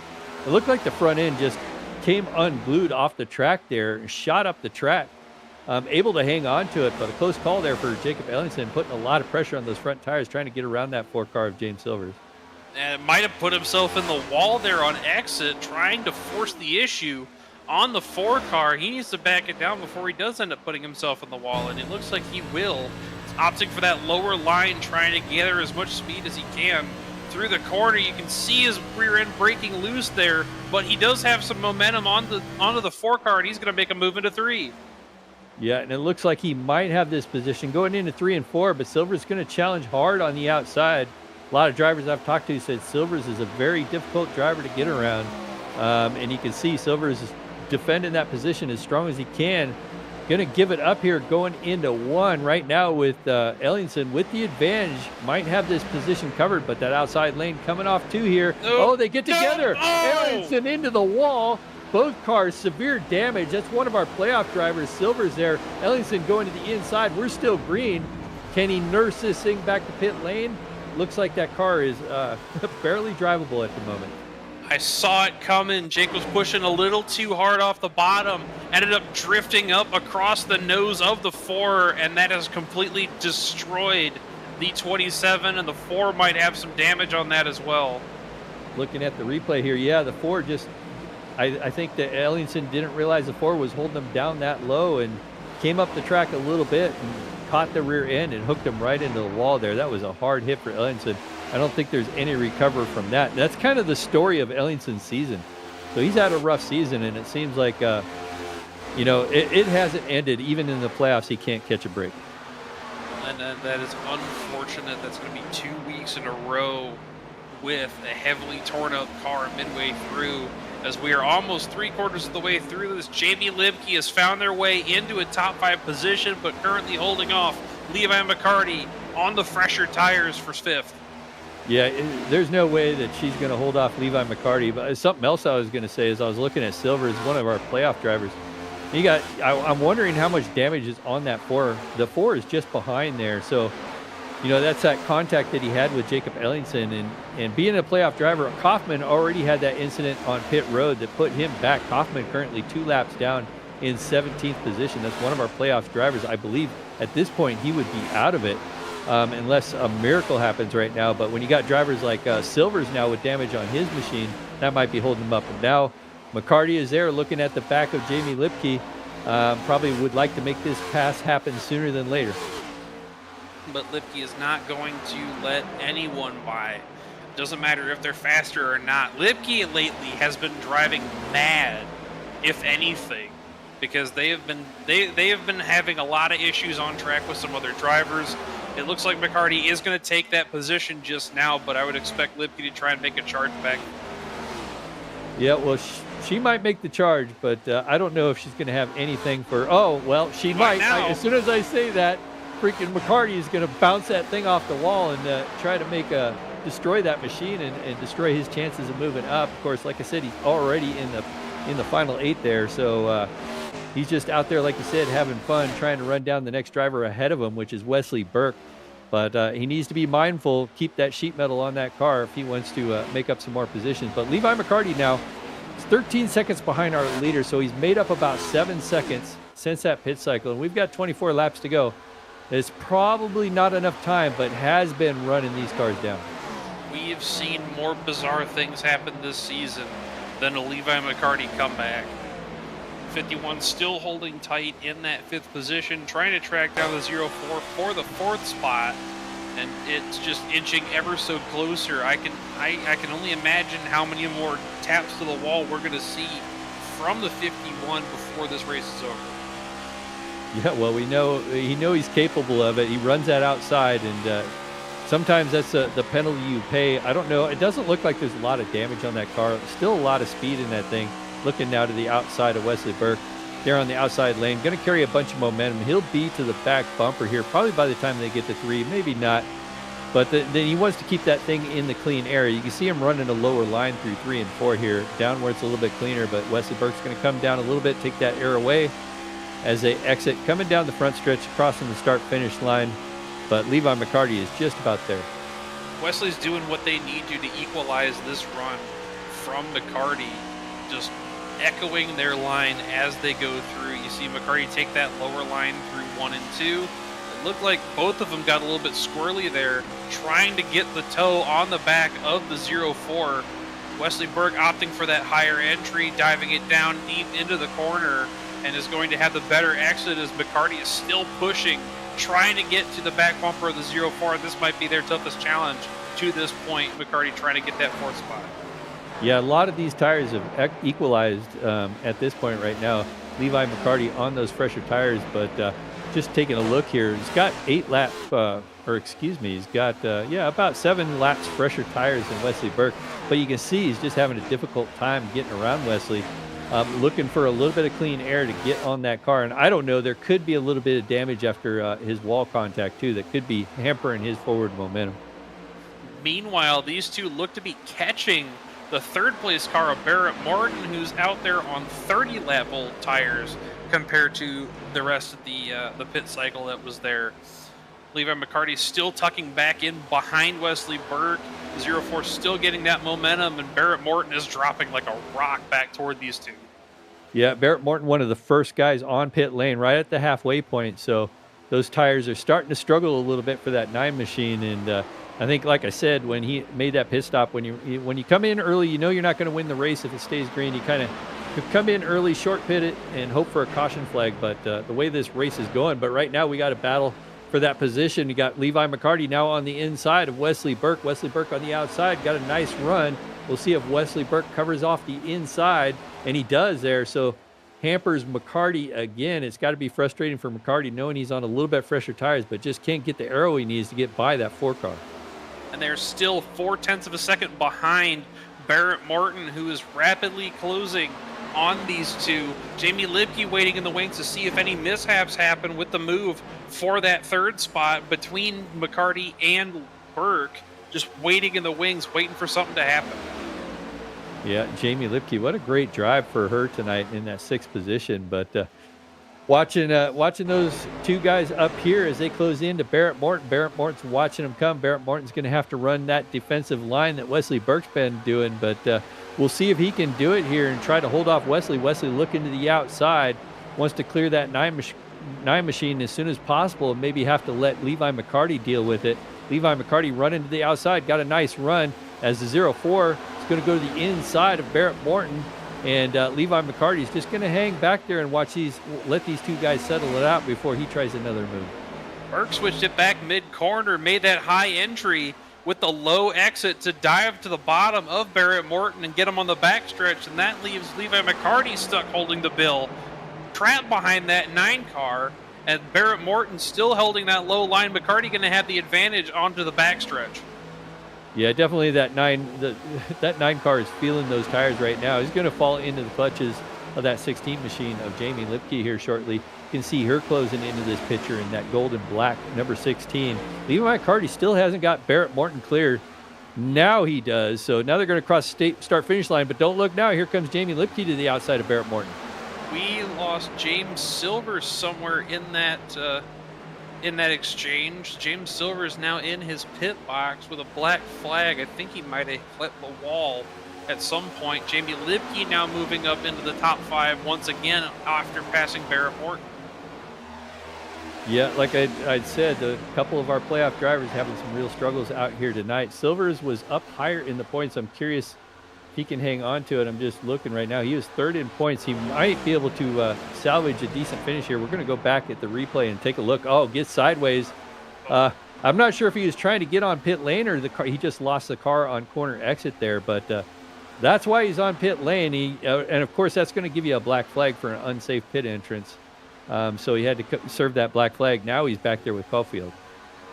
looked like the front end just came unglued off the track there and shot up the track. Able to hang on to it, but a close call there for Jacob Ellingson, putting a lot of pressure on those front tires, trying to get around that 4 car of James Silvers. And might have put himself in the wall there on exit, trying to force the issue on the 4 car. He needs to back it down before he does end up putting himself in the wall, and it looks like he will. He's opting for that lower line, trying to gather as much speed as he can through the corner. You can see his rear end breaking loose there, but he does have some momentum onto the 4 car, and he's going to make a move into 3. Yeah, and it looks like he might have this position going into 3 and 4, but Silver's going to challenge hard on the outside. A lot of drivers I've talked to said Silvers is a very difficult driver to get around, and you can see Silvers is defending that position as strong as he can. Going to give it up here going into 1 right now with Ellingson with the advantage. Might have this position covered, but that outside lane coming off 2 here. They get together. Ellingson into the wall. Both cars severe damage. That's one of our playoff drivers, Silvers there. Ellingson going to the inside. We're still green. Can he nurse this thing back to pit lane? Looks like that car is barely drivable at the moment. I saw it coming. Jake was pushing a little too hard off the bottom. Ended up drifting up across the nose of the 4, and that has completely destroyed the 27, and the 4 might have some damage on that as well. Looking at the replay here, yeah, the 4 just... I think that Ellingson didn't realize the 4 was holding him down that low and came up the track a little bit and caught the rear end and hooked him right into the wall there. That was a hard hit for Ellingson. I don't think there's any recovery from that. And that's kind of the story of Ellingson's season. So he's had a rough season, and it seems like, it hasn't ended. Even in the playoffs, he can't catch a break. And that is unfortunate. That's going to be 2 weeks in a row with a heavily torn up car midway through. As we are almost 3/4 of the way through this, Jamie Libke has found their way into a top 5 position, but currently holding off Levi McCarty on the fresher tires for 5th. Yeah, there's no way that she's going to hold off Levi McCarty. But something else I was going to say is I was looking at Silver as one of our playoff drivers. I'm wondering how much damage is on that 4. The 4 is just behind there. So, that's that contact that he had with Jacob Ellingson. And being a playoff driver, Kaufman already had that incident on pit road that put him back. Kaufman currently 2 laps down in 17th position. That's one of our playoff drivers. I believe at this point he would be out of it unless a miracle happens right now. But when you got drivers like Silvers now with damage on his machine, that might be holding him up. And now McCarty is there looking at the back of Jamie Lipke. Probably would like to make this pass happen sooner than later. But Lipke is not going to let anyone by. Doesn't matter if they're faster or not. Lipke lately has been driving mad, if anything, because they have been having a lot of issues on track with some other drivers. It looks like McCarty is going to take that position just now, but I would expect Lipke to try and make a charge back. Yeah, well, she might make the charge, but I don't know if she's going to have anything for. Oh, well, she might. As soon as I say that, freaking McCarty is going to bounce that thing off the wall and try to destroy that machine and destroy his chances of moving up. Of course, like I said, he's already in the final 8 there, so he's just out there, like you said, having fun, trying to run down the next driver ahead of him, which is Wesley Burke. But he needs to be mindful, keep that sheet metal on that car if he wants to make up some more positions. But Levi McCarty now is 13 seconds behind our leader, so he's made up about 7 seconds since that pit cycle, and we've got 24 laps to go. It's probably not enough time, but has been running these cars down. We have seen more bizarre things happen this season than a Levi McCarty comeback. 51 still holding tight in that 5th position, trying to track down the 04 for the 4th spot, and it's just inching ever so closer. I can only imagine how many more taps to the wall we're going to see from the 51 before this race is over. Yeah, well, we know he's capable of it. He runs that outside, and sometimes that's the penalty you pay. I don't know. It doesn't look like there's a lot of damage on that car. Still a lot of speed in that thing. Looking now to the outside of Wesley Burke. There on the outside lane. Going to carry a bunch of momentum. He'll be to the back bumper here probably by the time they get to 3. Maybe not. But then he wants to keep that thing in the clean area. You can see him running a lower line through 3 and 4 here. Downwards a little bit cleaner, but Wesley Burke's going to come down a little bit, take that air away as they exit. Coming down the front stretch, crossing the start-finish line. But Levi McCarty is just about there. Wesley's doing what they need to equalize this run from McCarty. Just echoing their line as they go through. You see McCarty take that lower line through 1 and 2. It looked like both of them got a little bit squirrely there, trying to get the toe on the back of the 04. Wesley Burke opting for that higher entry, diving it down deep into the corner, and is going to have the better exit as McCarty is still pushing, trying to get to the back bumper of the 04. This might be their toughest challenge to this point. McCarty trying to get that 4th spot. Yeah, a lot of these tires have equalized at this point right now. Levi McCarty on those fresher tires, but just taking a look here, he's got 8 laps, he's got, about 7 laps fresher tires than Wesley Burke. But you can see he's just having a difficult time getting around Wesley, looking for a little bit of clean air to get on that car. And I don't know, there could be a little bit of damage after his wall contact too that could be hampering his forward momentum. Meanwhile, these two look to be catching the 3rd place car of Barrett Morton, who's out there on 30 lap old tires compared to the rest of the pit cycle that was there. Levi McCarty still tucking back in behind Wesley Burke. 04 still getting that momentum, and Barrett Morton is dropping like a rock back toward these two. Yeah, Barrett Morton, one of the first guys on pit lane right at the halfway point. So those tires are starting to struggle a little bit for that 9 machine. And I think, like I said, when he made that pit stop, when you come in early, you know you're not going to win the race if it stays green. You kind of come in early, short pit it, and hope for a caution flag. But the way this race is going, but right now we got to battle for that position. You got Levi McCarty now on the inside of Wesley Burke. Wesley Burke on the outside, got a nice run. We'll see if Wesley Burke covers off the inside, and he does there. So hampers McCarty again. It's got to be frustrating for McCarty knowing he's on a little bit fresher tires, but just can't get the arrow he needs to get by that 4 car. And they're still 0.4 of a second behind Barrett Morton, who is rapidly closing on these two. Jamie Lipke waiting in the wings to see if any mishaps happen with the move for that 3rd spot between McCarty and Burke. Just waiting in the wings, waiting for something to happen. Yeah, Jamie Lipke, what a great drive for her tonight in that 6th position. But watching those two guys up here as they close into Barrett Morton. Barrett Morton's watching them come. Barrett Morton's going to have to run that defensive line that Wesley Burke's been doing, but we'll see if he can do it here and try to hold off Wesley. Wesley looking to the outside, wants to clear that 9 machine as soon as possible and maybe have to let Levi McCarty deal with it. Levi McCarty running to the outside, got a nice run as the 04 is going to go to the inside of Barrett Morton. And Levi McCarty is just going to hang back there and let these two guys settle it out before he tries another move. Burke switched it back mid-corner, made that high entry with the low exit to dive to the bottom of Barrett Morton and get him on the backstretch, and that leaves Levi McCarty stuck holding the bill, trapped behind that 9 car, and Barrett Morton still holding that low line. McCarty going to have the advantage onto the backstretch. Yeah, definitely that 9 car is feeling those tires right now. He's going to fall into the clutches of that 16 machine of Jamie Lipke here shortly. You can see her closing into this picture in that golden black number 16. Levi McCarty still hasn't got Barrett Morton clear. Now he does. So now they're going to cross the start-finish line, but don't look now. Here comes Jamie Lipke to the outside of Barrett Morton. We lost James Silver somewhere in that exchange. James Silver is now in his pit box with a black flag. I think he might have clipped the wall at some point. Jamie Lipke now moving up into the top 5 once again after passing Barrett Morton. Yeah, like I'd said, a couple of our playoff drivers having some real struggles out here tonight. Silvers was up higher in the points. I'm curious he can hang on to it. I'm just looking right now. He was 3rd in points. He might be able to salvage a decent finish here. We're going to go back at the replay and take a look. Oh, get sideways. I'm not sure if he was trying to get on pit lane or he just lost the car on corner exit there, but that's why he's on pit lane. And of course, that's going to give you a black flag for an unsafe pit entrance. So he had to serve that black flag. Now he's back there with Caulfield.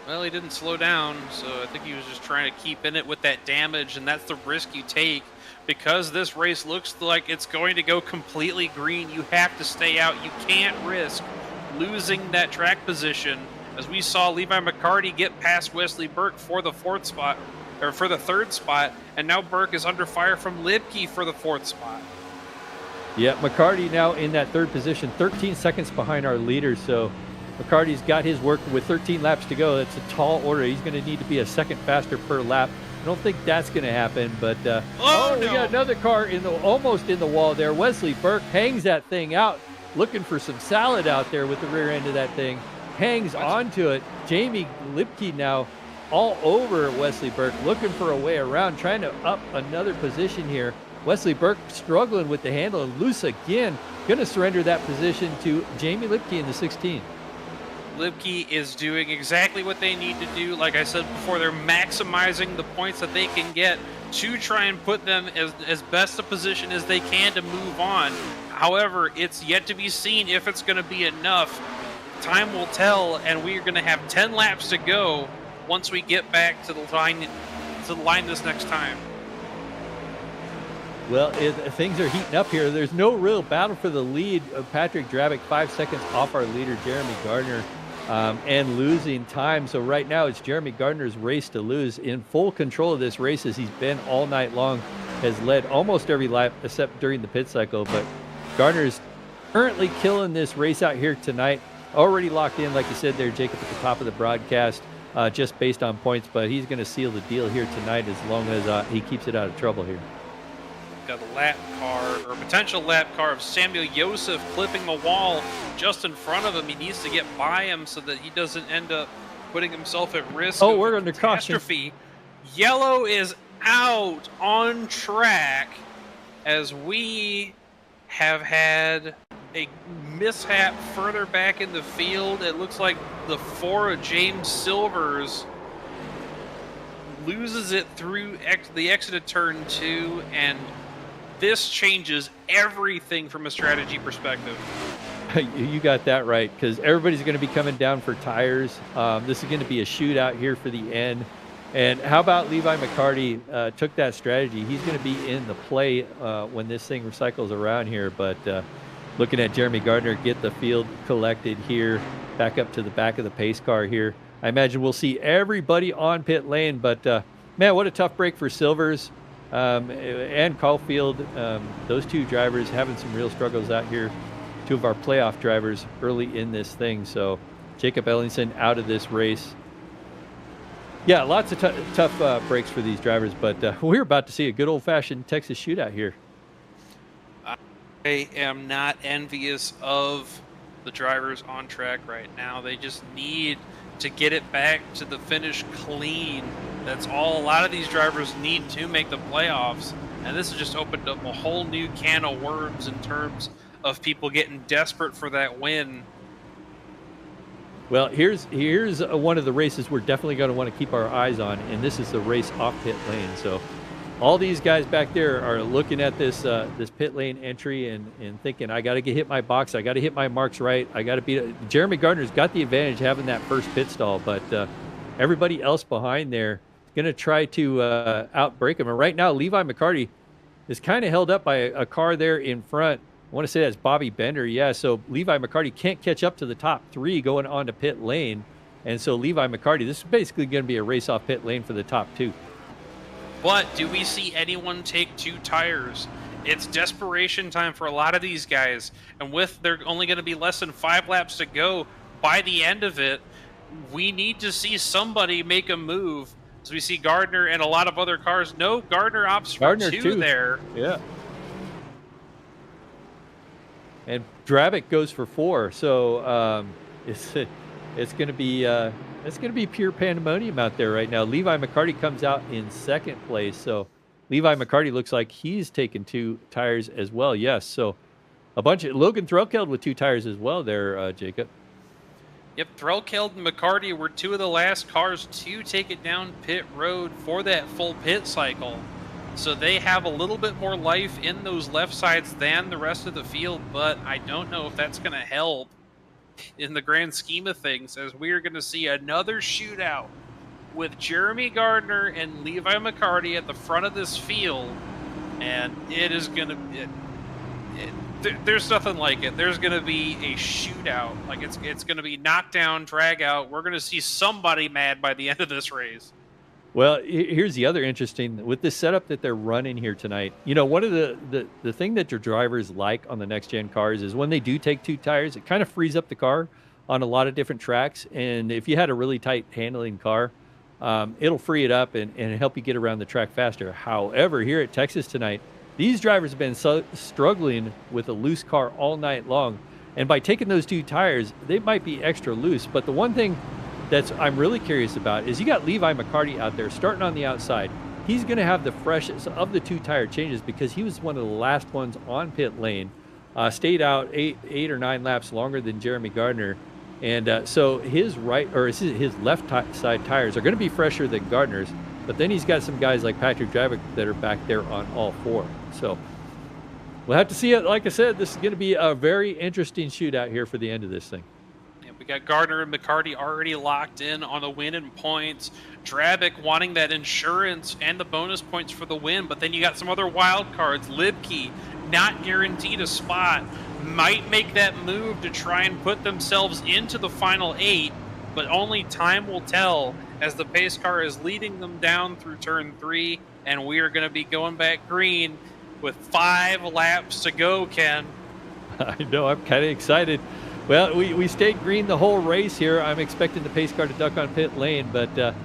Well, he didn't slow down, so I think he was just trying to keep in it with that damage, and that's the risk you take. Because this race looks like it's going to go completely green, you have to stay out. You can't risk losing that track position. As we saw Levi McCarty get past Wesley Burke for the 4th spot, or for the 3rd spot, and now Burke is under fire from Lipke for the 4th spot. Yeah, McCarty now in that 3rd position, 13 seconds behind our leader. So McCarty's got his work with 13 laps to go. That's a tall order. He's going to need to be a second faster per lap. I don't think that's going to happen, but we got another car almost in the wall there. Wesley Burke hangs that thing out, looking for some salad out there with the rear end of that thing. Hangs onto it. Jamie Lipke now all over Wesley Burke, looking for a way around, trying to up another position here. Wesley Burke struggling with the handle and loose again. Going to surrender that position to Jamie Lipke in the 16. Lipke is doing exactly what they need to do. Like I said before, they're maximizing the points that they can get to try and put them as best a position as they can to move on. However, it's yet to be seen if it's going to be enough. Time will tell, and we are going to have 10 laps to go once we get back to the line this next time. Well, things are heating up here. There's no real battle for the lead. Patrick Drabick 5 seconds off our leader, Jeremy Gardner, and losing time. So right now it's Jeremy Gardner's race to lose. In full control of this race as he's been all night long, has led almost every lap except during the pit cycle. But Gardner's currently killing this race out here tonight. Already locked in, like you said there, Jacob, at the top of the broadcast, just based on points. But he's going to seal the deal here tonight as long as he keeps it out of trouble here. Got a lap car, or potential lap car of Samuel Yosef clipping the wall just in front of him. He needs to get by him so that he doesn't end up putting himself at risk. Oh, we're under catastrophe. Yellow is out on track as we have had a mishap further back in the field. It looks like the 4 of James Silvers loses it through the exit of turn 2, and this changes everything from a strategy perspective. You got that right, because everybody's going to be coming down for tires. This is going to be a shootout here for the end. And how about Levi McCarty took that strategy? He's going to be in the play when this thing recycles around here. But looking at Jeremy Gardner get the field collected here, back up to the back of the pace car here. I imagine we'll see everybody on pit lane. But, man, what a tough break for Silvers and Caulfield. Those two drivers having some real struggles out here. Two of our playoff drivers early in this thing. So Jacob Ellingson out of this race. Yeah, lots of tough breaks for these drivers, but we're about to see a good old-fashioned Texas shootout here. I am not envious of the drivers on track right now. They just need to get it back to the finish clean. That's all a lot of these drivers need to make the playoffs, and this has just opened up a whole new can of worms in terms of people getting desperate for that win. Well, here's one of the races we're definitely going to want to keep our eyes on, and this is the race off pit lane. So all these guys back there are looking at this this pit lane entry and thinking, I got to hit my box. I got to hit my marks right. I got to beat it. Jeremy Gardner's got the advantage having that first pit stall, but everybody else behind there is going to try to outbreak him. And right now, Levi McCarty is kind of held up by a car there in front. I want to say that's Bobby Bender. Yeah, so Levi McCarty can't catch up to the top three going on to pit lane. And so Levi McCarty, this is basically going to be a race off pit lane for the top two. But do we see anyone take two tires? It's desperation time for a lot of these guys. And with there only going to be less than 5 laps to go by the end of it, we need to see somebody make a move. So we see Gardner and a lot of other cars. No, Gardner opts for two there. Yeah. And Drabick goes for 4, so it's going to be pure pandemonium out there right now. Levi McCarty comes out in second place, so Levi McCarty looks like he's taken 2 tires as well. Yes, so a bunch of Logan Threlkeld with 2 tires as well there, Jacob. Yep, Threlkeld and McCarty were 2 of the last cars to take it down pit road for that full pit cycle. So they have a little bit more life in those left sides than the rest of the field, but I don't know if that's going to help in the grand scheme of things, as we are going to see another shootout with Jeremy Gardner and Levi McCarty at the front of this field, and it is going to there's nothing like it. There's going to be a shootout. Like it's going to be knockdown, drag out. We're going to see somebody mad by the end of this race. Well, here's the other interesting, with this setup that they're running here tonight, you know, one of the thing that your drivers like on the next-gen cars is when they do take 2 tires, it kind of frees up the car on a lot of different tracks. And if you had a really tight handling car, it'll free it up and help you get around the track faster. However, here at Texas tonight, these drivers have been struggling with a loose car all night long. And by taking those 2 tires, they might be extra loose. But the one thing I'm really curious about is you got Levi McCarty out there starting on the outside. He's going to have the freshest of the 2 tire changes because he was one of the last ones on pit lane, stayed out 8 or 9 laps longer than Jeremy Gardner. And so his left side tires are going to be fresher than Gardner's, but then he's got some guys like Patrick Drabick that are back there on all 4. So we'll have to see it. Like I said, this is going to be a very interesting shootout here for the end of this thing. We got Gardner and McCarty already locked in on a win in points. Drabick wanting that insurance and the bonus points for the win, but then you got some other wild cards. Libke not guaranteed a spot. Might make that move to try and put themselves into the final 8, but only time will tell as the pace car is leading them down through turn 3, and we are going to be going back green with 5 laps to go, Ken. I know, I'm kind of excited. Well, we stayed green the whole race here. I'm expecting the pace car to duck on pit lane, but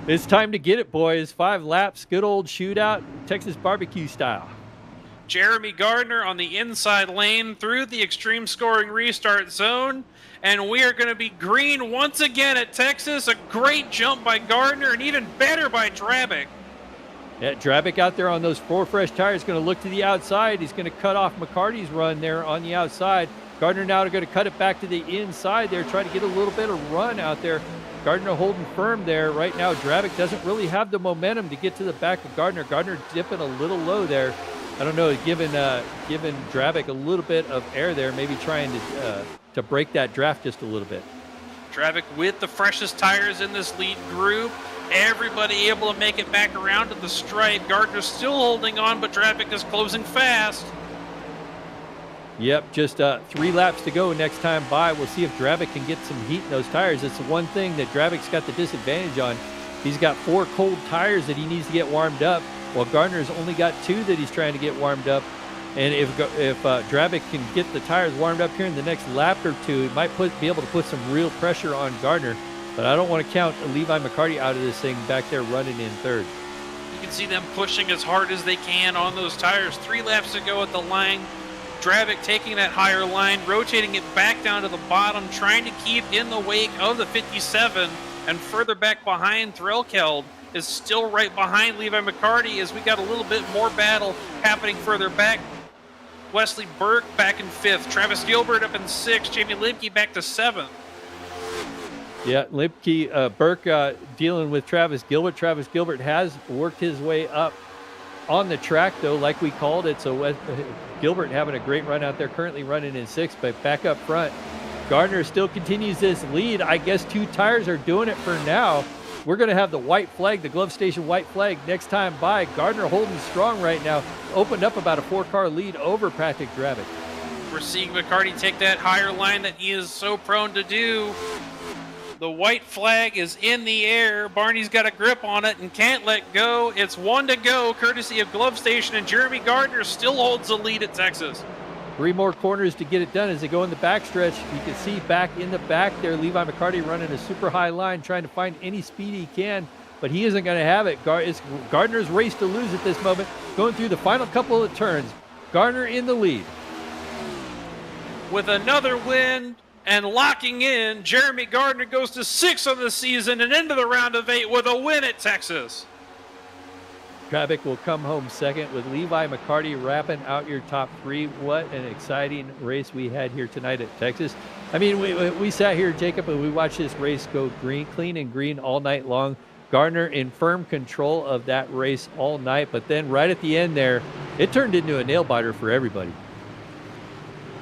it's time to get it, boys. 5 laps, good old shootout, Texas barbecue style. Jeremy Gardner on the inside lane through the extreme scoring restart zone, and we are going to be green once again at Texas. A great jump by Gardner and even better by Drabick. Yeah, Drabick out there on those 4 fresh tires, going to look to the outside. He's going to cut off McCarty's run there on the outside. Gardner now going to cut it back to the inside there, try to get a little bit of run out there. Gardner holding firm there. Right now, Drabick doesn't really have the momentum to get to the back of Gardner. Gardner dipping a little low there. I don't know, giving Dravic a little bit of air there, maybe trying to break that draft just a little bit. Dravic with the freshest tires in this lead group. Everybody able to make it back around to the stripe. Gardner's still holding on, but Dravic is closing fast. Yep, just 3 laps to go next time by. We'll see if Dravic can get some heat in those tires. It's the one thing that Dravic's got the disadvantage on. He's got 4 cold tires that he needs to get warmed up, while Gardner's only got 2 that he's trying to get warmed up. And if Dravic can get the tires warmed up here in the next lap or 2, it might be able to put some real pressure on Gardner. But I don't want to count Levi McCarty out of this thing back there running in third. You can see them pushing as hard as they can on those tires. 3 laps to go at the line. Dravic taking that higher line, rotating it back down to the bottom, trying to keep in the wake of the 57, and further back behind, Threlkeld is still right behind Levi McCarty as we got a little bit more battle happening further back. Wesley Burke back in 5th, Travis Gilbert up in 6th, Jamie Limke back to 7th. Yeah, Limke, Burke dealing with Travis Gilbert. Travis Gilbert has worked his way up on the track, though, like we called it. So Gilbert having a great run out there, currently running in 6th, but back up front, Gardner still continues this lead. I guess 2 tires are doing it for now. We're going to have the white flag, the glove station white flag next time by. Gardner holding strong right now, opened up about a 4-car lead over Patrick Dravic. We're seeing McCarty take that higher line that he is so prone to do. The white flag is in the air. Barney's got a grip on it and can't let go. It's 1 to go, courtesy of Glove Station, and Jeremy Gardner still holds the lead at Texas. 3 more corners to get it done as they go in the backstretch. You can see back in the back there, Levi McCarty running a super high line, trying to find any speed he can, but he isn't going to have it. It's Gardner's race to lose at this moment, going through the final couple of turns. Gardner in the lead. With another win and locking in, Jeremy Gardner goes to 6th on the season and into the round of 8 with a win at Texas. Dravic will come home second with Levi McCarty wrapping out your top 3. What an exciting race we had here tonight at Texas. I mean, we sat here, Jacob, and we watched this race go clean and green all night long. Gardner in firm control of that race all night, but then right at the end there, it turned into a nail biter for everybody.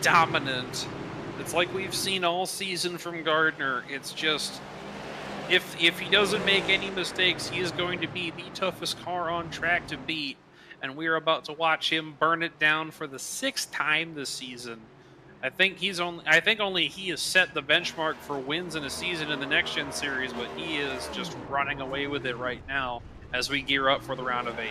Dominant. It's like we've seen all season from Gardner. It's just, if he doesn't make any mistakes, he is going to be the toughest car on track to beat. And we are about to watch him burn it down for the 6th time this season. I think only he has set the benchmark for wins in a season in the Next Gen Series, but he is just running away with it right now as we gear up for the round of 8.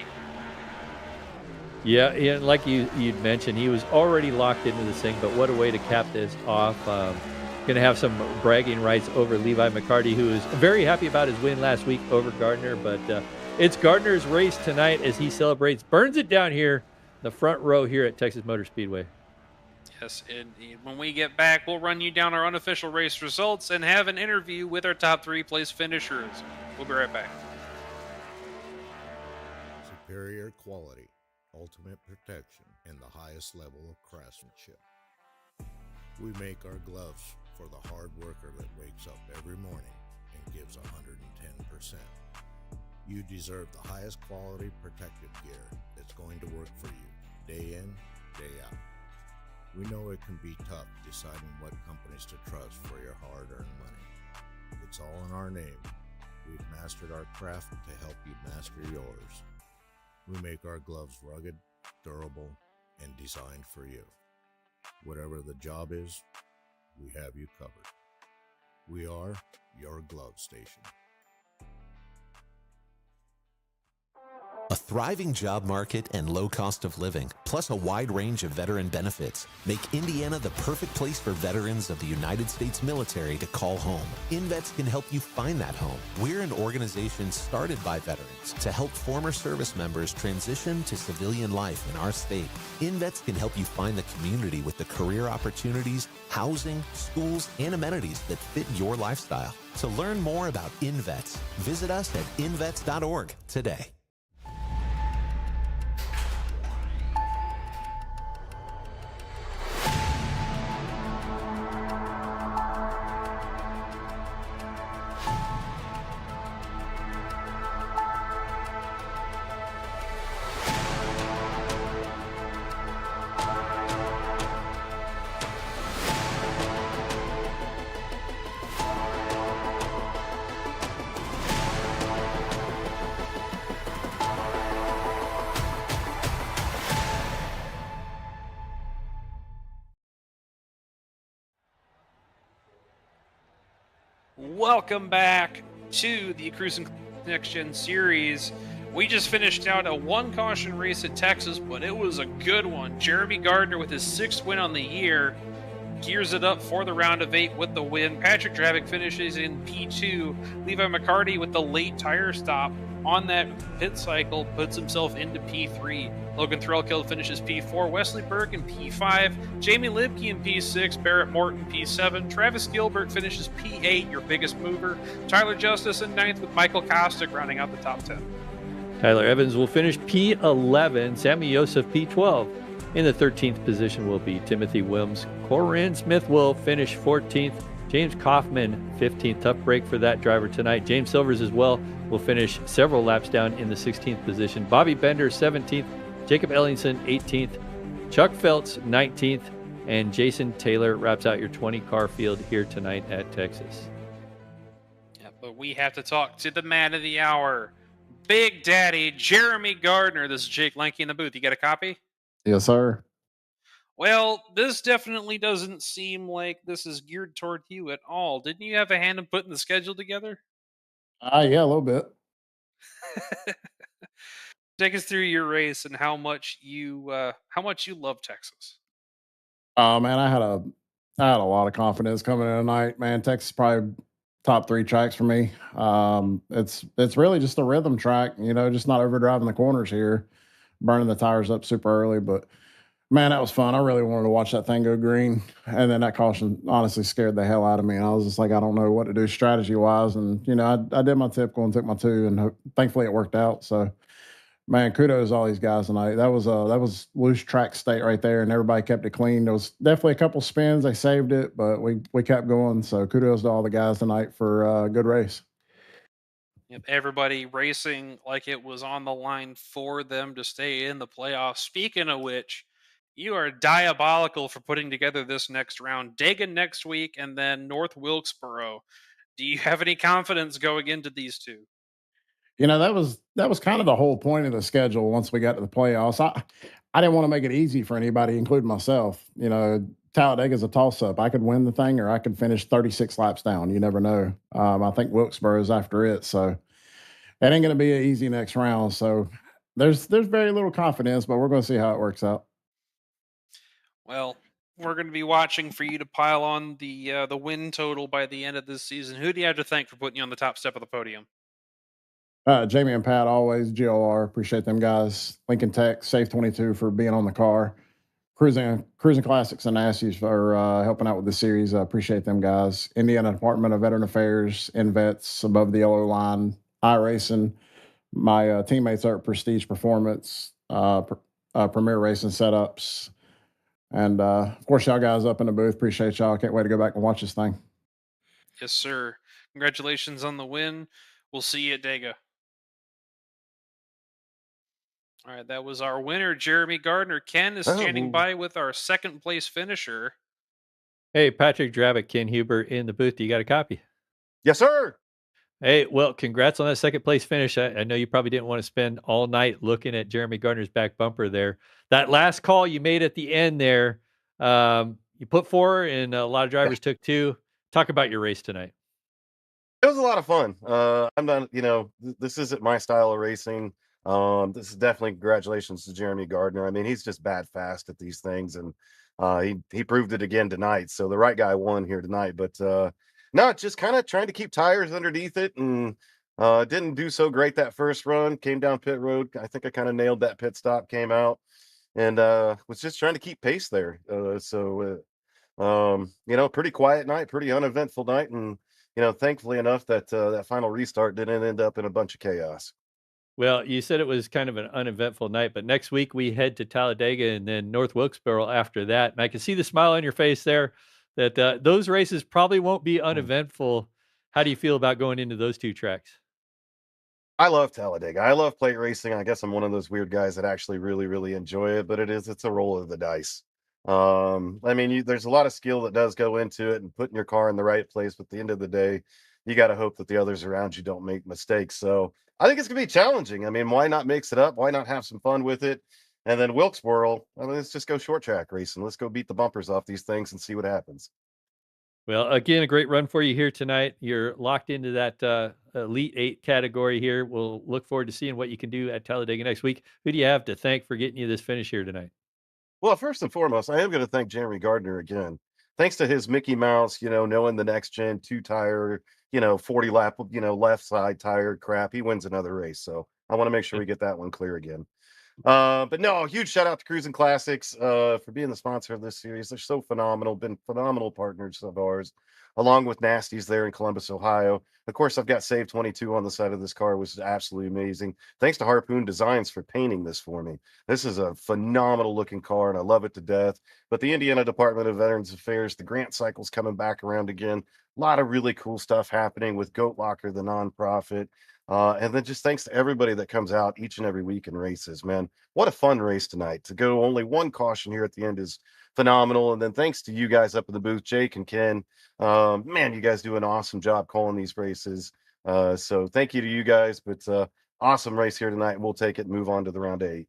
Yeah, and like you'd mentioned, he was already locked into this thing, but what a way to cap this off. Going to have some bragging rights over Levi McCarty, who is very happy about his win last week over Gardner, but it's Gardner's race tonight as he celebrates, burns it down here, the front row here at Texas Motor Speedway. Yes, and when we get back, we'll run you down our unofficial race results and have an interview with our top 3 place finishers. We'll be right back. Superior quality, ultimate protection, and the highest level of craftsmanship. We make our gloves for the hard worker that wakes up every morning and gives 110%. You deserve the highest quality protective gear that's going to work for you day in, day out. We know it can be tough deciding what companies to trust for your hard-earned money. It's all in our name. We've mastered our craft to help you master yours. We make our gloves rugged, durable, and designed for you. Whatever the job is, we have you covered. We are your glove station. A thriving job market and low cost of living, plus a wide range of veteran benefits, make Indiana the perfect place for veterans of the United States military to call home. InVets can help you find that home. We're an organization started by veterans to help former service members transition to civilian life in our state. InVets can help you find the community with the career opportunities, housing, schools, and amenities that fit your lifestyle. To learn more about InVets, visit us at invets.org today. Welcome back to the Cruisin Next Gen Series. We just finished out a one caution race at Texas, but it was a good one. Jeremy Gardner with his 6th win on the year gears it up for the round of 8 with the win. Patrick Dravick finishes in P2. Levi McCarty with the late tire stop on that pit cycle puts himself into P3. Logan Threlkeld finishes P4. Wesley Burke in P5. Jamie Libke in P6. Barrett Morton P7. Travis Gilbert finishes P8, your biggest mover. Tyler Justice in 9th with Michael Kostick rounding out the top 10. Tyler Evans will finish P11. Sammy Yosef P12. In the 13th position will be Timothy Wilms. Corinne Smith will finish 14th. James Kaufman 15th. Tough break for that driver tonight. James Silvers as well will finish several laps down in the 16th position. Bobby Bender 17th. Jacob Ellingson 18th. Chuck Phelps 19th. And Jason Taylor wraps out your 20-car field here tonight at Texas. Yeah, but we have to talk to the man of the hour, Big Daddy Jeremy Gardner. This is Jake Lanky in the booth. You got a copy? Yes, sir. Well, this definitely doesn't seem like this is geared toward you at all. Didn't you have a hand in putting the schedule together? Yeah, a little bit. Take us through your race and how much you love Texas. Oh man, I had a lot of confidence coming in tonight. Man, Texas is probably top 3 tracks for me. It's really just a rhythm track, just not overdriving the corners here, burning the tires up super early. But man, that was fun. I really wanted to watch that thing go green, and then that caution honestly scared the hell out of me. And I was just like, I don't know what to do strategy wise. And I did my typical and took my 2, and thankfully it worked out. So man, kudos to all these guys tonight. That was loose track state right there, and everybody kept it clean. There was definitely a couple spins, they saved it, but we kept going. So kudos to all the guys tonight for a good race. Yep, everybody racing like it was on the line for them to stay in the playoffs. Speaking of which, you are diabolical for putting together this next round. Dagan next week, and then North Wilkesboro. Do you have any confidence going into these two? That was kind of the whole point of the schedule once we got to the playoffs. I didn't want to make it easy for anybody, including myself. Talladega's a toss up. I could win the thing or I could finish 36 laps down. You never know. I think Wilkesboro's after it. So it ain't going to be an easy next round. So there's very little confidence, but we're going to see how it works out. Well, we're going to be watching for you to pile on the win total by the end of this season. Who do you have to thank for putting you on the top step of the podium? Jamie and Pat always, GLR, appreciate them guys. Lincoln Tech, Safe 22 for being on the car. Cruisin Classics and Nassies for helping out with the series. I appreciate them guys. Indiana Department of Veteran Affairs, InVets, Above the Yellow Line, iRacing. My teammates are at Prestige Performance, Premier Racing Setups. And of course, y'all guys up in the booth. Appreciate y'all. Can't wait to go back and watch this thing. Yes, sir. Congratulations on the win. We'll see you at Dega. All right, that was our winner, Jeremy Gardner. Ken is standing by with our second place finisher. Hey, Patrick Dravick, Ken Huber in the booth. You got a copy? Yes, sir. Hey, well, congrats on that second place finish. I know you probably didn't want to spend all night looking at Jeremy Gardner's back bumper there. That last call you made at the end there, you put 4 and a lot of drivers took 2. Talk about your race tonight. It was a lot of fun. I'm not, this isn't my style of racing. This is definitely congratulations to Jeremy Gardner. I mean, he's just bad fast at these things, and he proved it again tonight. So the right guy won here tonight. But no, just kind of trying to keep tires underneath it, and didn't do so great that first run. Came down pit road. I think I kind of nailed that pit stop. Came out and was just trying to keep pace there. Pretty quiet night, pretty uneventful night, and thankfully enough that that final restart didn't end up in a bunch of chaos. Well, you said it was kind of an uneventful night, but next week we head to Talladega and then North Wilkesboro after that. And I can see the smile on your face there that those races probably won't be uneventful. How do you feel about going into those 2 tracks? I love Talladega. I love plate racing. I guess I'm one of those weird guys that actually really, really enjoy it, but it's a roll of the dice. There's a lot of skill that does go into it and putting your car in the right place. But at the end of the day, you got to hope that the others around you don't make mistakes. So I think it's going to be challenging. I mean, why not mix it up? Why not have some fun with it? And then Wilkesboro, let's just go short track racing. Let's go beat the bumpers off these things and see what happens. Well, again, a great run for you here tonight. You're locked into that Elite 8 category here. We'll look forward to seeing what you can do at Talladega next week. Who do you have to thank for getting you this finish here tonight? Well, first and foremost, I am going to thank Jeremy Gardner again. Thanks to his Mickey Mouse, knowing the next gen 2 tire, 40 lap, left side tire crap, he wins another race. So I want to make sure we get that one clear again. But no, huge shout out to Cruisin Classics for being the sponsor of this series. They're so phenomenal, been phenomenal partners of ours, along with Nasty's there in Columbus, Ohio. Of course, I've got Save 22 on the side of this car, which is absolutely amazing. Thanks to Harpoon Designs for painting this for me. This is a phenomenal looking car, and I love it to death. But the Indiana Department of Veterans Affairs, the grant cycle's coming back around again. A lot of really cool stuff happening with Goat Locker, the nonprofit. And then just thanks to everybody that comes out each and every week and races, man. What a fun race tonight. To go only one caution here at the end is phenomenal. And then thanks to you guys up in the booth, Jake and Ken. Man, you guys do an awesome job calling these races. So thank you to you guys. But awesome race here tonight. We'll take it and move on to the round 8.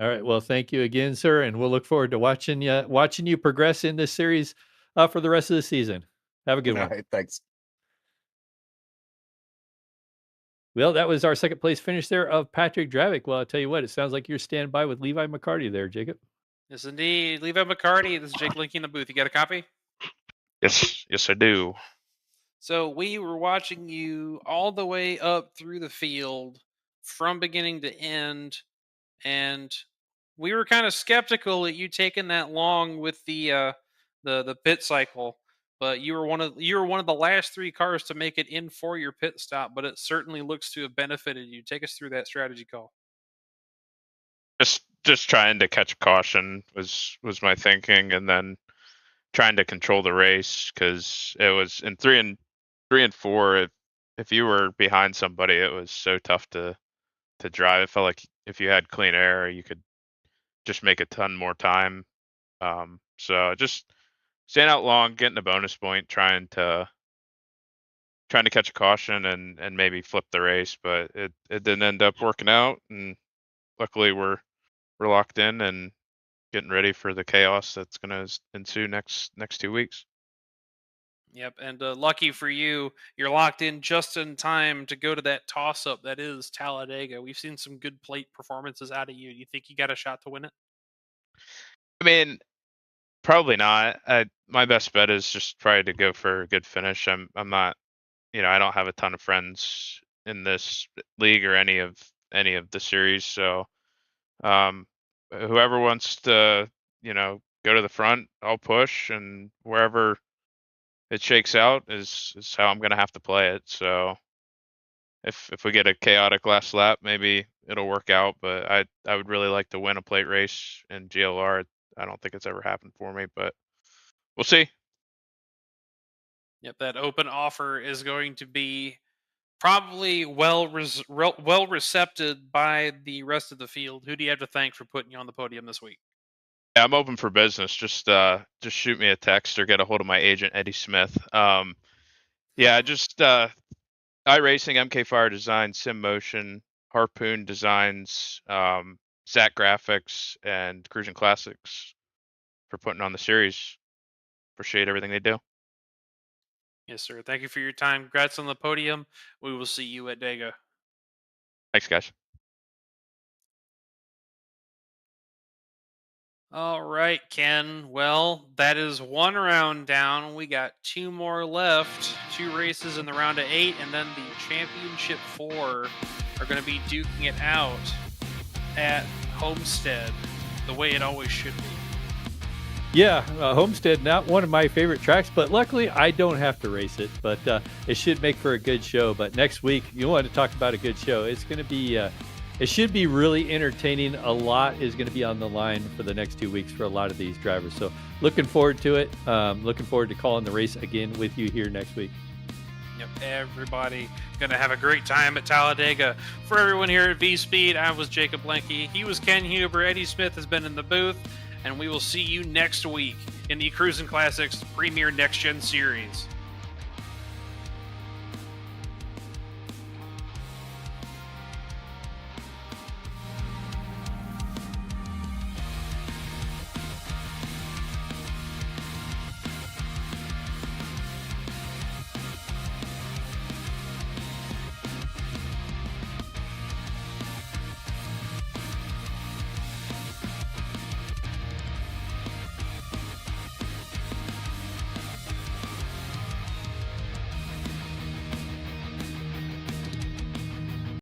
All right. Well, thank you again, sir, and we'll look forward to watching you progress in this series for the rest of the season. Have a good All one. right, thanks. Well, that was our second place finish there of Patrick Dravick. Well, I'll tell you what, it sounds like you're standby with Levi McCarty there, Jacob. Yes, indeed. Levi McCarty. This is Jake Linky in the booth. You got a copy? Yes, I do. So we were watching you all the way up through the field from beginning to end, and we were kind of skeptical at you taking that long with the pit cycle. But you were one of the last 3 cars to make it in for your pit stop. But it certainly looks to have benefited you. Take us through that strategy call. Just trying to catch a caution was my thinking, and then trying to control the race, because it was in 3 and 4. If you were behind somebody, it was so tough to drive. It felt like if you had clean air, you could just make a ton more time. So just staying out long, getting a bonus point, trying to catch a caution and maybe flip the race, but it didn't end up working out, and luckily we're locked in and getting ready for the chaos that's going to ensue next 2 weeks. Yep, and lucky for you, you're locked in just in time to go to that toss-up that is Talladega. We've seen some good plate performances out of you. Do you think you got a shot to win it? I mean, probably not. My best bet is just probably to go for a good finish. I'm not, I don't have a ton of friends in this league or any of the series, so whoever wants to, go to the front, I'll push, and wherever it shakes out is how I'm gonna have to play it. So if we get a chaotic last lap, maybe it'll work out. But I would really like to win a plate race in GLR. I don't think it's ever happened for me, but we'll see. Yep, that open offer is going to be probably well received by the rest of the field. Who do you have to thank for putting you on the podium this week? Yeah, I'm open for business. Just shoot me a text or get a hold of my agent, Eddie Smith. Yeah, just iRacing, MK Fire Design, Sim Motion, Harpoon Designs, Zach Graphics, and Cruisin Classics for putting on the series. Appreciate everything they do. Yes, sir. Thank you for your time. Congrats on the podium. We will see you at Dega. Thanks, guys. All right, Ken. Well, that is 1 round down. We got 2 more left. 2 races in the round of 8, and then the championship 4 are going to be duking it out at Homestead, the way it always should be. Yeah, Homestead, not one of my favorite tracks, but luckily I don't have to race it. But it should make for a good show. But next week, you want to talk about a good show. It's going to be, it should be really entertaining. A lot is going to be on the line for the next 2 weeks for a lot of these drivers. So looking forward to it. Looking forward to calling the race again with you here next week. Yep, everybody going to have a great time at Talladega. For everyone here at V-Speed, I was Jacob Lenke. He was Ken Huber. Eddie Smith has been in the booth. And we will see you next week in the Cruisin Classics Premier Next Gen Series.